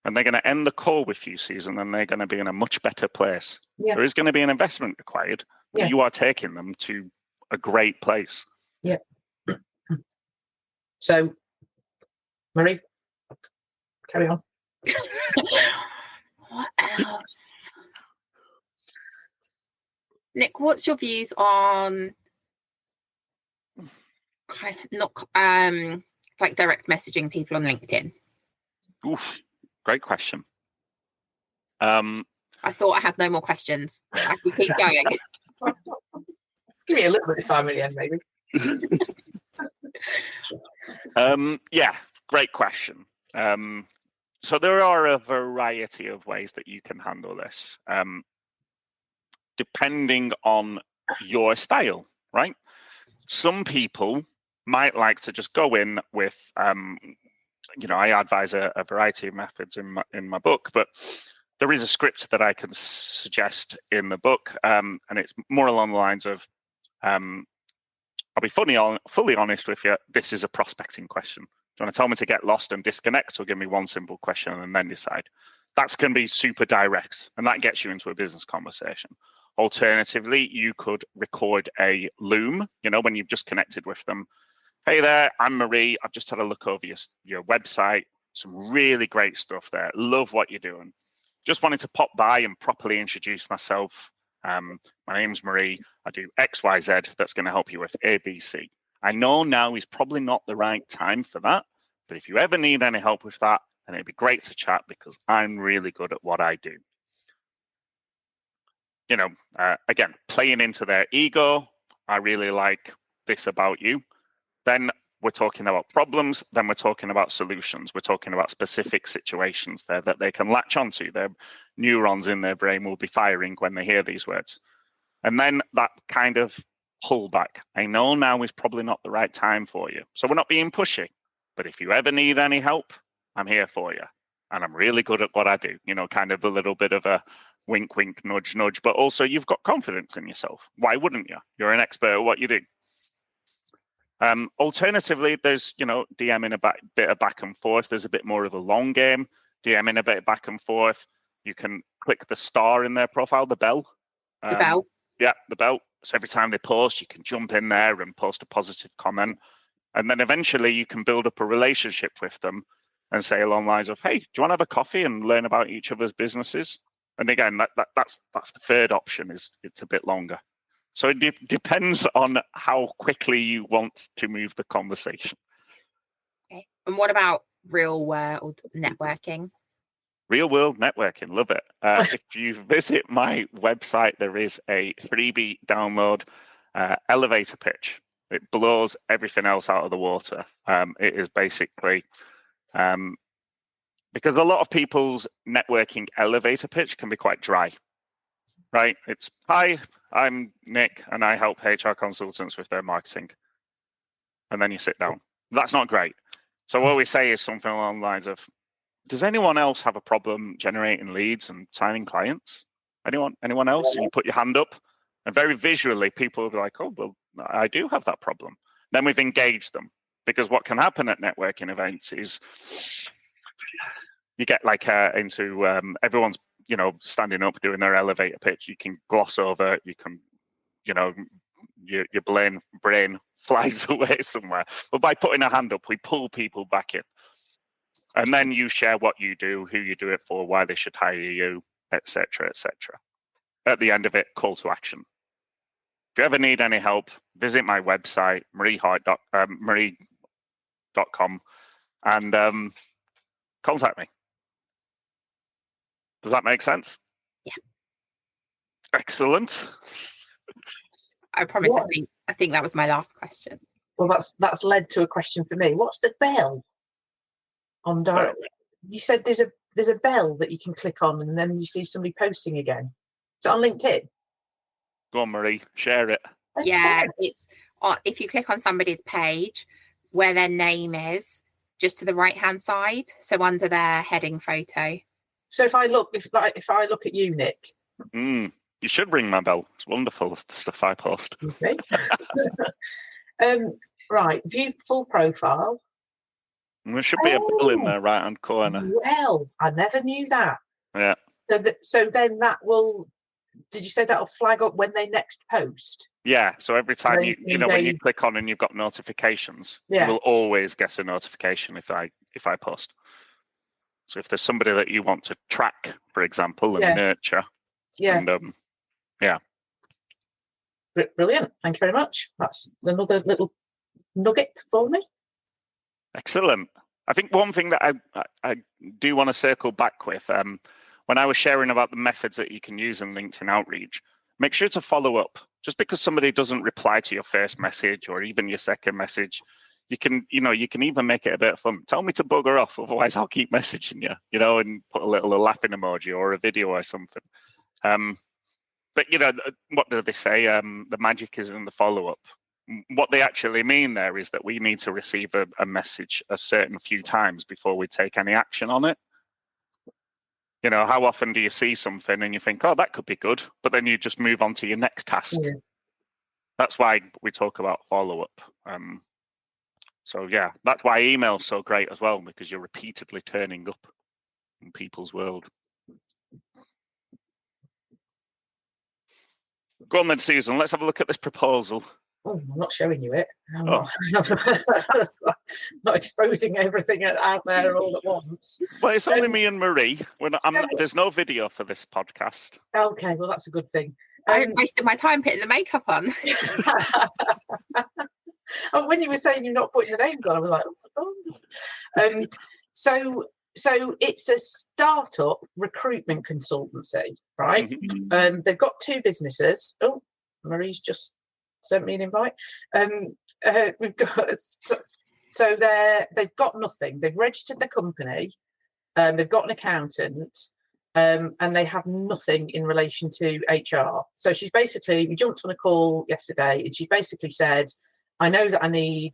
and they're going to end the call with you, Susan, and they're going to be in a much better place. Yeah. There is going to be an investment required, but you are taking them to a great place. Yeah. So, Marie, carry on. What else? Nick, what's your views on like direct messaging people on LinkedIn? Oof, great question. I thought I had no more questions. I can keep going. Give me a little bit of time at the end, maybe. Yeah, great question. So there are a variety of ways that you can handle this, depending on your style, right? Some people might like to just go in with, I advise a variety of methods in my book, but there is a script that I can suggest in the book, and it's more along the lines of, I'll be fully honest with you, this is a prospecting question. Do you want to tell me to get lost and disconnect, or give me one simple question and then decide? That's going to be super direct, and that gets you into a business conversation. Alternatively, you could record a loom, when you've just connected with them. Hey there, I'm Marie. I've just had a look over your website. Some really great stuff there. Love what you're doing. Just wanted to pop by and properly introduce myself. My name's Marie. I do XYZ that's going to help you with ABC. I know now is probably not the right time for that, but if you ever need any help with that, then it'd be great to chat, because I'm really good at what I do. Again, playing into their ego. I really like this about you. Then we're talking about problems. Then we're talking about solutions. We're talking about specific situations there that they can latch onto. Their neurons in their brain will be firing when they hear these words. And then that kind of pullback. I know now is probably not the right time for you. So we're not being pushy. But if you ever need any help, I'm here for you. And I'm really good at what I do. Kind of a little bit of a wink, wink, nudge, nudge. But also you've got confidence in yourself. Why wouldn't you? You're an expert at what you do. Alternatively, there's, DMing a bit of back and forth. There's a bit more of a long game. DMing a bit back and forth. You can click the star in their profile, the bell. The bell. Yeah, the bell. So every time they post, you can jump in there and post a positive comment. And then eventually you can build up a relationship with them and say along the lines of, hey, do you want to have a coffee and learn about each other's businesses? And again, that's the third option, is it's a bit longer. So it depends on how quickly you want to move the conversation. Okay. And what about real world networking? Real world networking, love it. If you visit my website, there is a freebie download elevator pitch. It blows everything else out of the water. It is basically, because a lot of people's networking elevator pitch can be quite dry, right? It's, hi, I'm Nick, and I help HR consultants with their marketing. And then you sit down. That's not great. So what we say is something along the lines of, does anyone else have a problem generating leads and signing clients? Anyone else? And you put your hand up, and very visually, people will be like, oh, well, I do have that problem. Then we've engaged them, because what can happen at networking events is you get like into everyone's, standing up doing their elevator pitch. You can gloss over it. You can, your brain flies away somewhere. But by putting a hand up, we pull people back in. And then you share what you do, who you do it for, why they should hire you, etc., etc. At the end of it, call to action. If you ever need any help, visit my website, marie.com, and contact me. Does that make sense? Yeah. Excellent. I promise. Yeah. I think that was my last question. Well, that's led to a question for me. What's the bell on direct? You said there's a bell that you can click on, and then you see somebody posting again. Is it on LinkedIn? Go on, Marie, share it. Yeah, it's if you click on somebody's page where their name is, just to the right hand side, so under their heading photo. So if I look at you, Nick, you should ring my bell. It's wonderful, the stuff I post. Okay. Right, view full profile. There should be a bell in the right hand corner. Well, I never knew that. Yeah. So then that will. Did you say that'll flag up when they next post? Yeah. So every time when you click on and you've got notifications, you will always get a notification if I post. So if there's somebody that you want to track, for example, and nurture, and brilliant. Thank you very much. That's another little nugget for me. Excellent. I think one thing that I do want to circle back with, when I was sharing about the methods that you can use in LinkedIn outreach, make sure to follow up. Just because somebody doesn't reply to your first message or even your second message, you can even make it a bit of fun. Tell me to bugger off, otherwise I'll keep messaging you, and put a laughing emoji or a video or something. But what do they say? The magic is in the follow-up. What they actually mean there is that we need to receive a message a certain few times before we take any action on it. How often do you see something and you think, oh, that could be good, but then you just move on to your next task? Yeah. That's why we talk about follow-up. So yeah, that's why email's so great as well, because you're repeatedly turning up in people's world. Go on then, Susan, let's have a look at this proposal. Oh, I'm not showing you it. I'm not exposing everything out there all at once. Well, it's only me and Marie. There's no video for this podcast. Okay, well, that's a good thing. I wasted my time putting the makeup on. Oh, when you were saying you're not putting the names on, I was like, oh, So it's a startup recruitment consultancy, right? Mm-hmm. They've got two businesses. Oh, Marie's just sent me an invite. We've got so they've got nothing. They've registered the company. They've got an accountant, and they have nothing in relation to HR. So we jumped on a call yesterday, and she basically said, I know that I need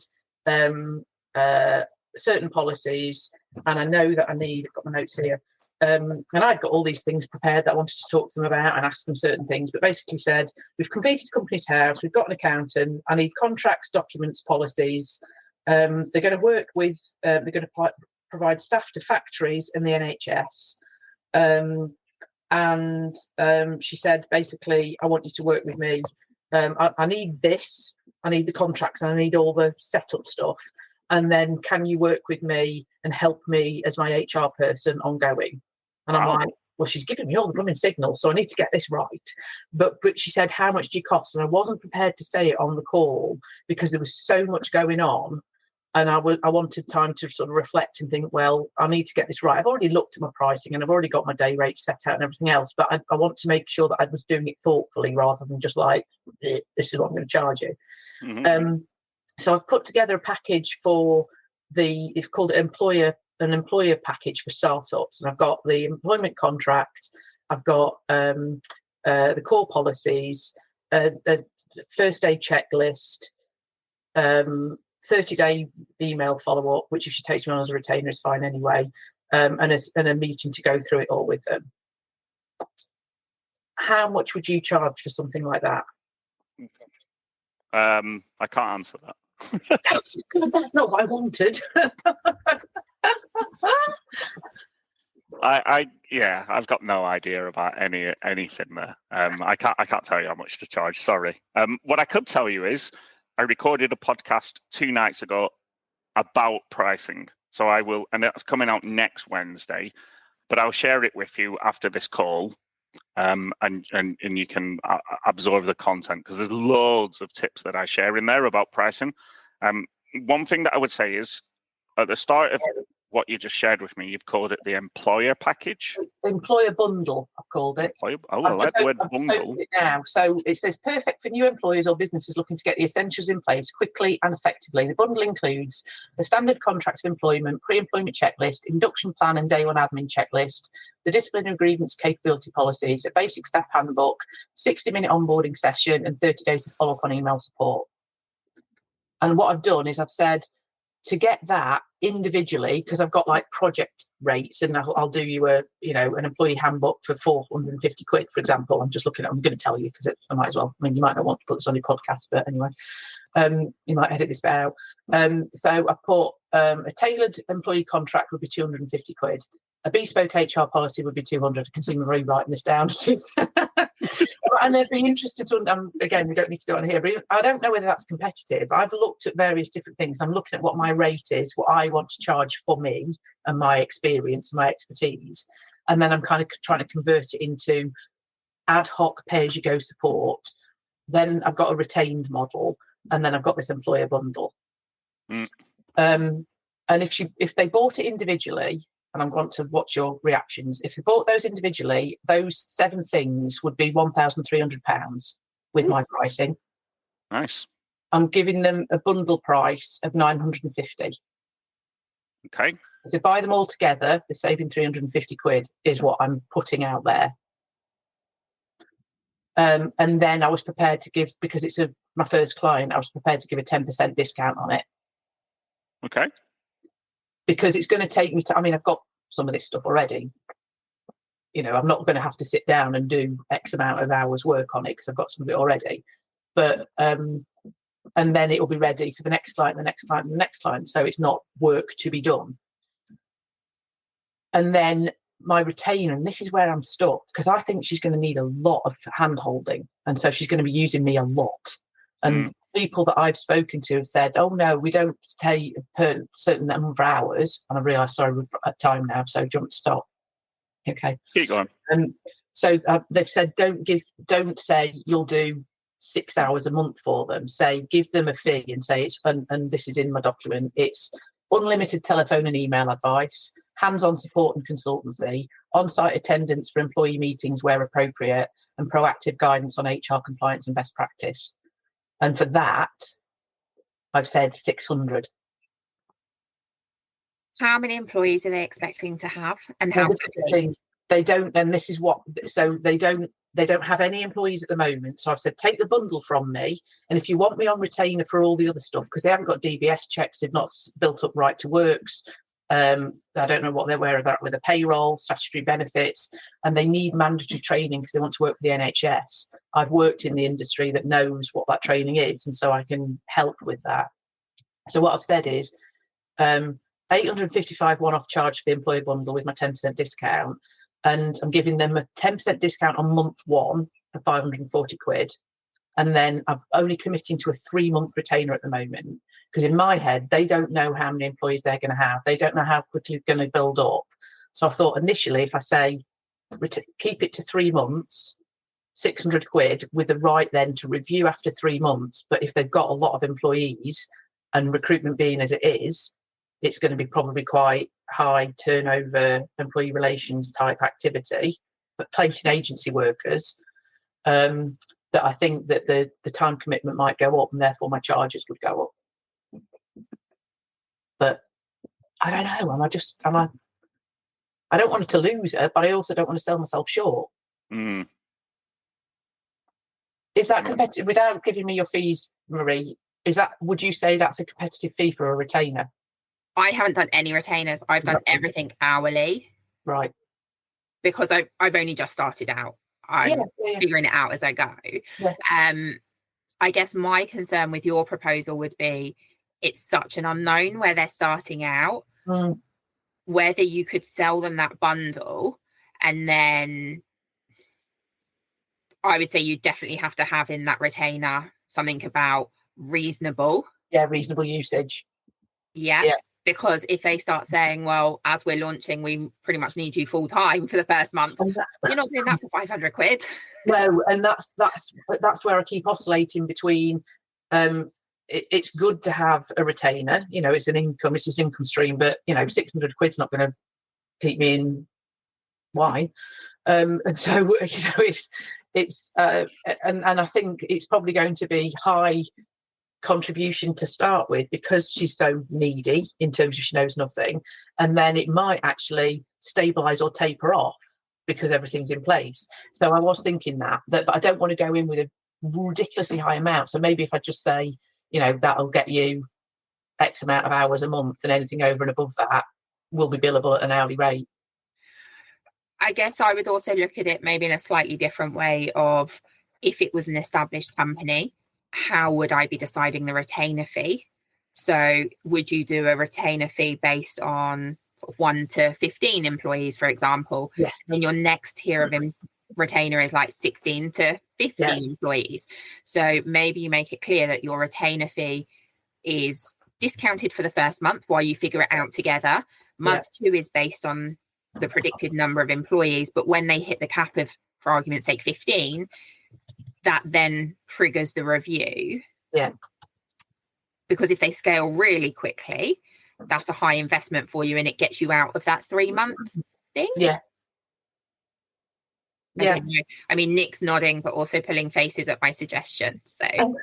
certain policies, and I know that I've got my notes here, and I'd got all these things prepared that I wanted to talk to them about and ask them certain things, but basically said, we've completed the company's house, we've got an accountant, I need contracts, documents, policies. They're going to work with, they're going to provide staff to factories and the NHS. And she said, basically, I want you to work with me. I need this, I need the contracts, and I need all the setup stuff. And then can you work with me and help me as my HR person ongoing? And I'm like, well, she's giving me all the blooming signals, so I need to get this right. But she said, how much do you cost? And I wasn't prepared to say it on the call because there was so much going on. And I wanted time to sort of reflect and think, well, I need to get this right. I've already looked at my pricing and I've already got my day rate set out and everything else, but I want to make sure that I was doing it thoughtfully rather than just like, this is what I'm going to charge you. Mm-hmm. So I've put together a package for it's called an employer package for startups. And I've got the employment contract, I've got the core policies, a first aid checklist, 30-day email follow-up, which if she takes me on as a retainer is fine anyway, and a meeting to go through it all with them. How much would you charge for something like that? I can't answer that. God, that's not what I wanted. I've got no idea about anything there. I can't tell you how much to charge. Sorry. What I could tell you is I recorded a podcast 2 nights ago about pricing. So I will, and that's coming out next Wednesday, but I'll share it with you after this call. And you can absorb the content because there's loads of tips that I share in there about pricing. One thing that I would say is at the start of what you just shared with me, you've called it the employer package. Employer bundle, I've called it. I like the word bundle. It now. So it says perfect for new employers or businesses looking to get the essentials in place quickly and effectively. The bundle includes the standard contract of employment, pre-employment checklist, induction plan and day one admin checklist, the disciplinary grievance capability policies, a basic staff handbook, 60-minute onboarding session, and 30 days of follow-up on email support. And what I've done is I've said, to get that individually, because I've got like project rates, and I'll do you an employee handbook for 450 quid, for example. I'm going to tell you because I might as well. I mean, you might not want to put this on your podcast, but anyway, you might edit this bit out. So I put a tailored employee contract would be 250 quid. A bespoke HR policy would be 200. I can see me rewriting this down. And I'd be interested to, again, we don't need to do it on here, but I don't know whether that's competitive. I've looked at various different things. I'm looking at what my rate is, what I want to charge for me and my experience, my expertise. And then I'm kind of trying to convert it into ad hoc pay-as-you-go support. Then I've got a retained model, and then I've got this employer bundle. And if they bought it individually, and I'm going to watch your reactions. If you bought those individually, those 7 things would be £1,300 with my pricing. Nice. I'm giving them a bundle price of 950. Okay. If they buy them all together, they're saving 350 quid is what I'm putting out there. And then I was prepared to give, because it's my first client, I was prepared to give a 10% discount on it. Okay. Because it's going to take me to, I've got some of this stuff already. I'm not going to have to sit down and do X amount of hours work on it because I've got some of it already. But, and then it will be ready for the next client, the next client, the next client. So it's not work to be done. And then my retainer, and this is where I'm stuck, because I think she's going to need a lot of hand holding. And so she's going to be using me a lot. And people that I've spoken to have said, oh, no, we don't take a certain number of hours. And I realised, sorry, we're at time now, so do you want to stop? Okay. Keep going. So they've said, don't say you'll do 6 hours a month for them. Say, give them a fee and say, and this is in my document, it's unlimited telephone and email advice, hands-on support and consultancy, on-site attendance for employee meetings where appropriate, and proactive guidance on HR compliance and best practice. And for that, I've said 600. How many employees are they expecting to have, and how quickly? They don't, and this is what. So they don't have any employees at the moment. So I've said, take the bundle from me, and if you want me on retainer for all the other stuff, because they haven't got DBS checks, they've not built up right to works. I don't know what they're aware of that with a payroll, statutory benefits, and they need mandatory training because they want to work for the NHS. I've worked in the industry that knows what that training is, and so I can help with that. So what I've said is 855 one-off charge for the employer bundle with my 10% discount, and I'm giving them a 10% discount on month 1 of 540 quid. And then I'm only committing to a 3-month retainer at the moment, because in my head, they don't know how many employees they're going to have. They don't know how quickly it's going to build up. So I thought initially, if I say keep it to 3 months, 600 quid, with the right then to review after 3 months. But if they've got a lot of employees, and recruitment being as it is, it's going to be probably quite high turnover employee relations type activity, but placing agency workers, that I think that the time commitment might go up, and therefore my charges would go up. But I don't know. I don't want her to lose her, but I also don't want to sell myself short. Mm. Is that competitive? Without giving me your fees, Marie, would you say that's a competitive fee for a retainer? I haven't done any retainers. I've done everything hourly. Right. Because I've only just started out. I'm figuring it out as I go. Yeah. I guess my concern with your proposal would be, it's such an unknown where they're starting out, whether you could sell them that bundle, and then I would say you definitely have to have in that retainer something about reasonable. Yeah, reasonable usage. Yeah. Because if they start saying, well, as we're launching, we pretty much need you full time for the first month, you're not doing that for 500 quid. No, and that's where I keep oscillating between. It's good to have a retainer. It's an income. It's an income stream, but 600 quid's not going to keep me in wine. And so it's and I think it's probably going to be high contribution to start with, because she's so needy in terms of she knows nothing, and then it might actually stabilize or taper off because everything's in place. So I was thinking but I don't want to go in with a ridiculously high amount. So maybe if I just say, that'll get you X amount of hours a month, and anything over and above that will be billable at an hourly rate. I guess I would also look at it maybe in a slightly different way of, if it was an established company, how would I be deciding the retainer fee? So would you do a retainer fee based on sort of 1 to 15 employees, for example? Yes. And your next tier of retainer is like 16 to 15 employees. So maybe you make it clear that your retainer fee is discounted for the first month while you figure it out together. Month 2 is based on the predicted number of employees, but when they hit the cap of, for argument's sake, 15, that then triggers the review. Yeah. Because if they scale really quickly, that's a high investment for you, and it gets you out of that 3-month thing. Yeah. Yeah. I mean, Nick's nodding, but also pulling faces at my suggestion. So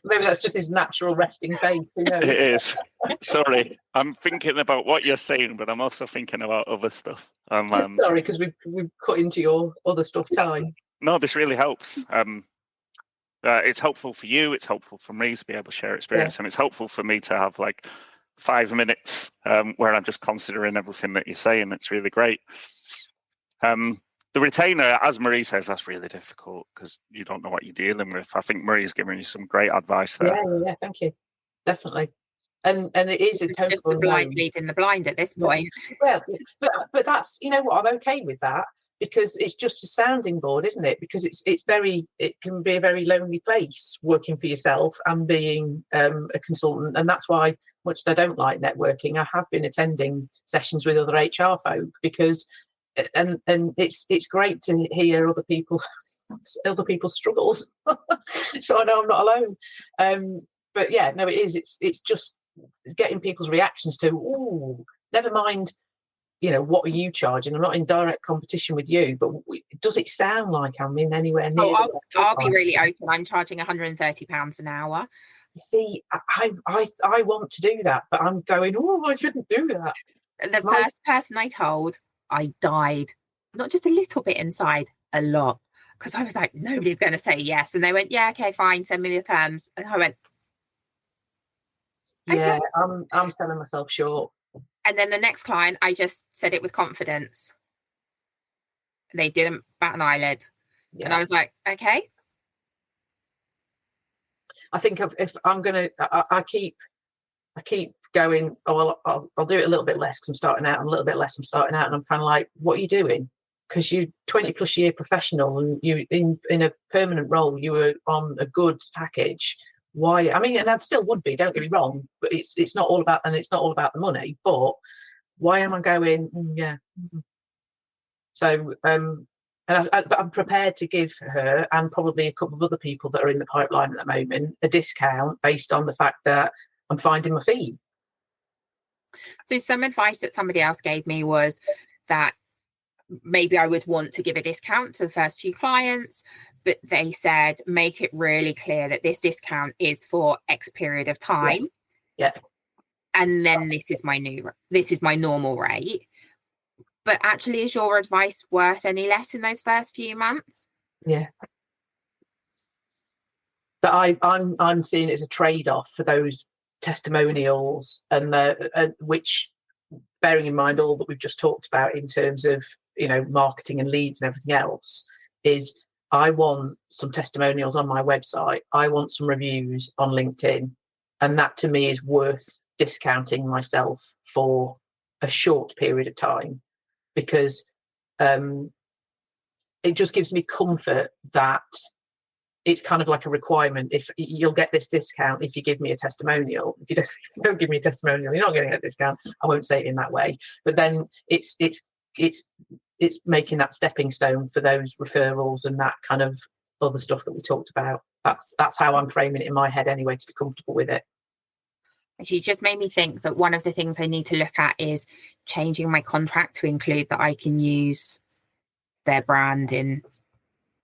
maybe that's just his natural resting face. It is. Sorry, I'm thinking about what you're saying, but I'm also thinking about other stuff. Sorry, because we've cut into your other stuff time. No, this really helps. It's helpful for you. It's helpful for me to be able to share experience, and it's helpful for me to have like 5 minutes where I'm just considering everything that you're saying. It's really great. The retainer, as Marie says, that's really difficult because you don't know what you're dealing with. I think Marie's given you some great advice there. Yeah, thank you. Definitely. And it is a total just the blind leading the blind at this point. Well, but that's, what, I'm okay with that, because it's just a sounding board, isn't it? Because it can be a very lonely place working for yourself and being a consultant, and that's why, much as I don't like networking, I have been attending sessions with other HR folk, because and it's great to hear other people's struggles. So I know I'm not alone. But yeah, no, it is. It's just getting people's reactions to, oh, never mind, what are you charging? I'm not in direct competition with you, but does it sound like I'm in anywhere near? I'll be really open. I'm charging £130 an hour. You see, I want to do that, but I'm going, oh, I shouldn't do that. The first person I told, I died, not just a little bit inside, a lot, because I was like, nobody's going to say yes. And they went, yeah, okay, fine, send me the terms. And I went, okay. Yeah, I'm selling myself short. And then the next client, I just said it with confidence. They didn't bat an eyelid. Yeah. And I was like, okay. I think if I'm going to, I keep going, I'll do it a little bit less because I'm starting out, and a little bit less I'm starting out, and I'm kind of like, what are you doing? Because you 20 plus year professional, and you in a permanent role, you were on a good package. Why? I mean, and I still would be, don't get me wrong, but it's not all about, and it's not all about the money, but why am I going, So but I'm prepared to give her and probably a couple of other people that are in the pipeline at the moment a discount based on the fact that I'm finding my fee. So some advice that somebody else gave me was that maybe I would want to give a discount to the first few clients, but they said make it really clear that this discount is for X period of time. Yeah. And then this is my normal rate. But actually, is your advice worth any less in those first few months? Yeah. But I'm seeing it as a trade-off for those testimonials and which, bearing in mind all that we've just talked about in terms of marketing and leads and everything else, is I want some testimonials on my website. I want some reviews on LinkedIn, and that to me is worth discounting myself for a short period of time, because it just gives me comfort that it's kind of like a requirement. If you'll get this discount if you give me a testimonial. If you don't give me a testimonial, you're not getting a discount. I won't say it in that way, but then it's making that stepping stone for those referrals and that kind of other stuff that we talked about. That's how I'm framing it in my head anyway, to be comfortable with it. Actually, just made me think that one of the things I need to look at is changing my contract to include that I can use their brand in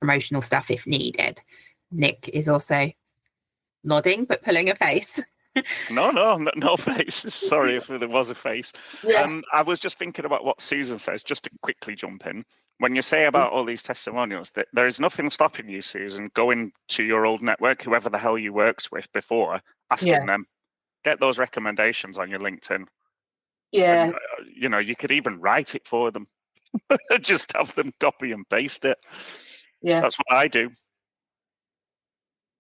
promotional stuff if needed. Nick is also nodding but pulling a face. No face. Sorry if there was a face. Yeah. I was just thinking about what Susan says, just to quickly jump in. When you say about all these testimonials, that there is nothing stopping you, Susan, going to your old network, whoever the hell you worked with before, asking them, get those recommendations on your LinkedIn. Yeah. And, you could even write it for them. Just have them copy and paste it. Yeah. That's what I do.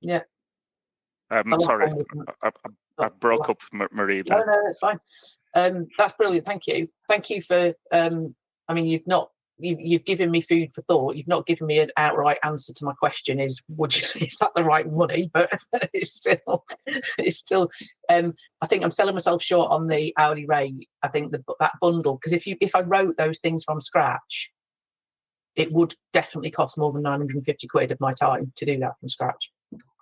Yeah. Sorry, I broke up Marie there. No, that's fine. That's brilliant. Thank you for you've given me food for thought. You've not given me an outright answer to my question, is that the right money? But it's still I think I'm selling myself short on the hourly rate. I think that bundle, because if I wrote those things from scratch, it would definitely cost more than 950 quid of my time to do that from scratch.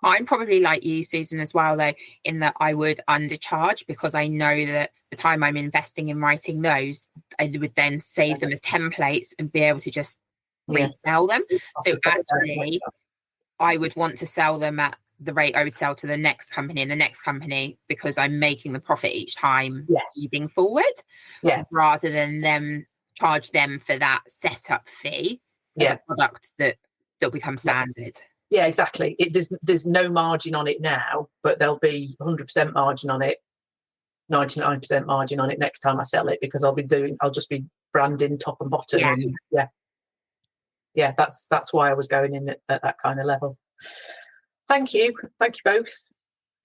I'm probably like you, Susan, as well, though, in that I would undercharge, because I know that the time I'm investing in writing those, I would then save them as templates and be able to just resell them. So actually, I would want to sell them at the rate I would sell to the next company and the next company, because I'm making the profit each time moving forward, rather than them charge them for that setup fee of a product that becomes standard. Yeah, exactly. There's no margin on it now, but there'll be 100% margin on it, 99% margin on it next time I sell it, because I'll just be branding top and bottom. Yeah, that's why I was going in at that kind of level. Thank you both.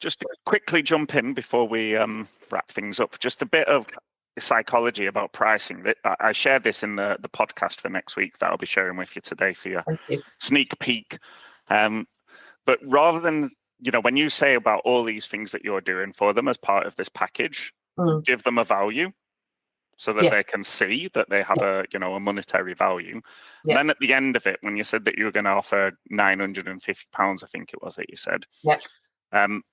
Just to quickly jump in before we wrap things up, just a bit of psychology about pricing. I shared this in the podcast for next week that I'll be sharing with you today for your sneak peek. But rather than, when you say about all these things that you're doing for them as part of this package, give them a value so that they can see that they have a monetary value. And then at the end of it, when you said that you were going to offer £950, I think it was that you said,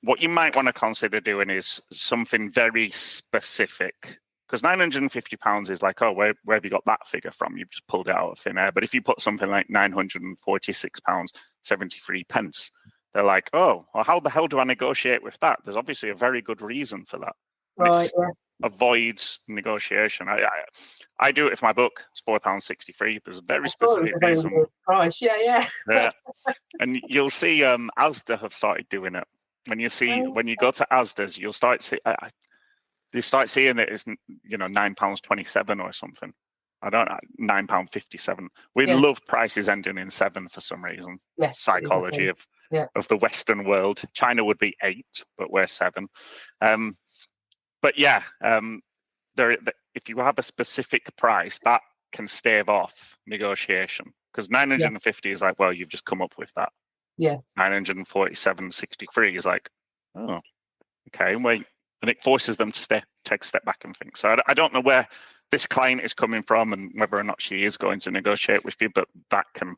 what you might want to consider doing is something very specific. Because £950 is like, where have you got that figure from? You've just pulled it out of thin air. But if you put something like £946.73, they're like, well, how the hell do I negotiate with that? There's obviously a very good reason for that. Right. Avoids negotiation. I do it with my book. It's £4.63. There's a very specific reason. Price. Yeah. And you'll see Asda have started doing it. When you go to Asda's, you'll start see. You start seeing it as £9.27 or something. I don't know, £9.57. We love prices ending in 7 for some reason. Yes, psychology of the Western world. China would be 8, but we're 7. But if you have a specific price, that can stave off negotiation, because 950 is like, well, you've just come up with that. Yeah. 947.63 is like, oh, okay, wait. And it forces them to take a step back and think. So I don't know where this client is coming from and whether or not she is going to negotiate with you, but that can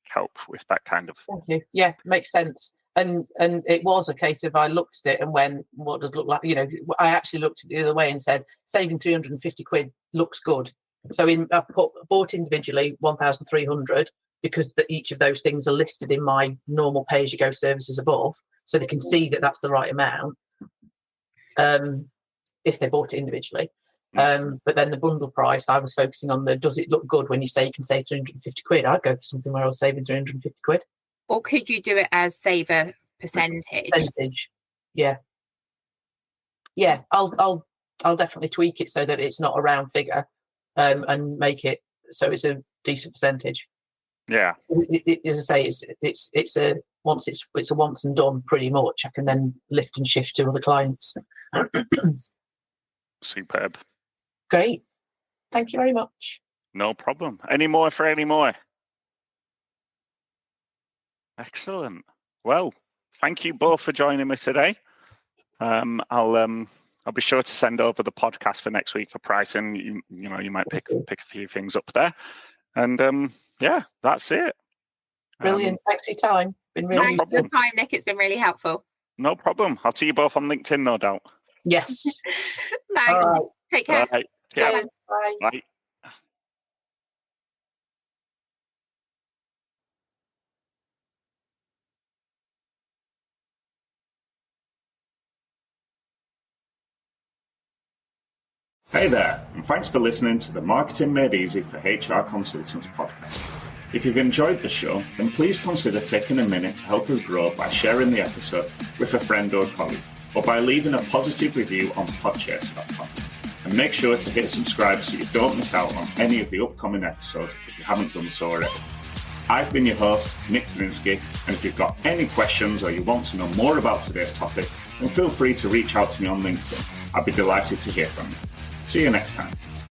help with that kind of. Thank you. Yeah, makes sense. And it was a case of I looked at it and went, what does it look like? You know, I actually looked at it the other way and said, saving 350 quid looks good. So I bought individually 1,300 because each of those things are listed in my normal pay-as-you-go services above, so they can see that that's the right amount if they bought it individually. But then the bundle price, I was focusing on does it look good when you say you can save 350 quid? I'd go for something where I was saving 350 quid. Or could you do it as save a percentage? Yeah. I'll definitely tweak it so that it's not a round figure, and make it so it's a decent percentage. Yeah. As I say, it's a once and done pretty much. I can then lift and shift to other clients. Superb. Great. Thank you very much. No problem. Any more for any more? Excellent. Well, thank you both for joining me today. I'll be sure to send over the podcast for next week for pricing. You know, you might pick a few things up there. And yeah, that's it. Brilliant. Thanks for your time. Been really Thanks for your time, Nick. It's been really helpful. No problem. I'll see you both on LinkedIn, no doubt. Yes. Thanks. All right. Take care. Bye. Yeah. Bye. Bye. Hey there, and thanks for listening to the Marketing Made Easy for HR Consultants podcast. If you've enjoyed the show, then please consider taking a minute to help us grow by sharing the episode with a friend or colleague, or by leaving a positive review on podchase.com. And make sure to hit subscribe so you don't miss out on any of the upcoming episodes if you haven't done so already. I've been your host, Nick Brinsky, and if you've got any questions or you want to know more about today's topic, then feel free to reach out to me on LinkedIn. I'd be delighted to hear from you. See you next time.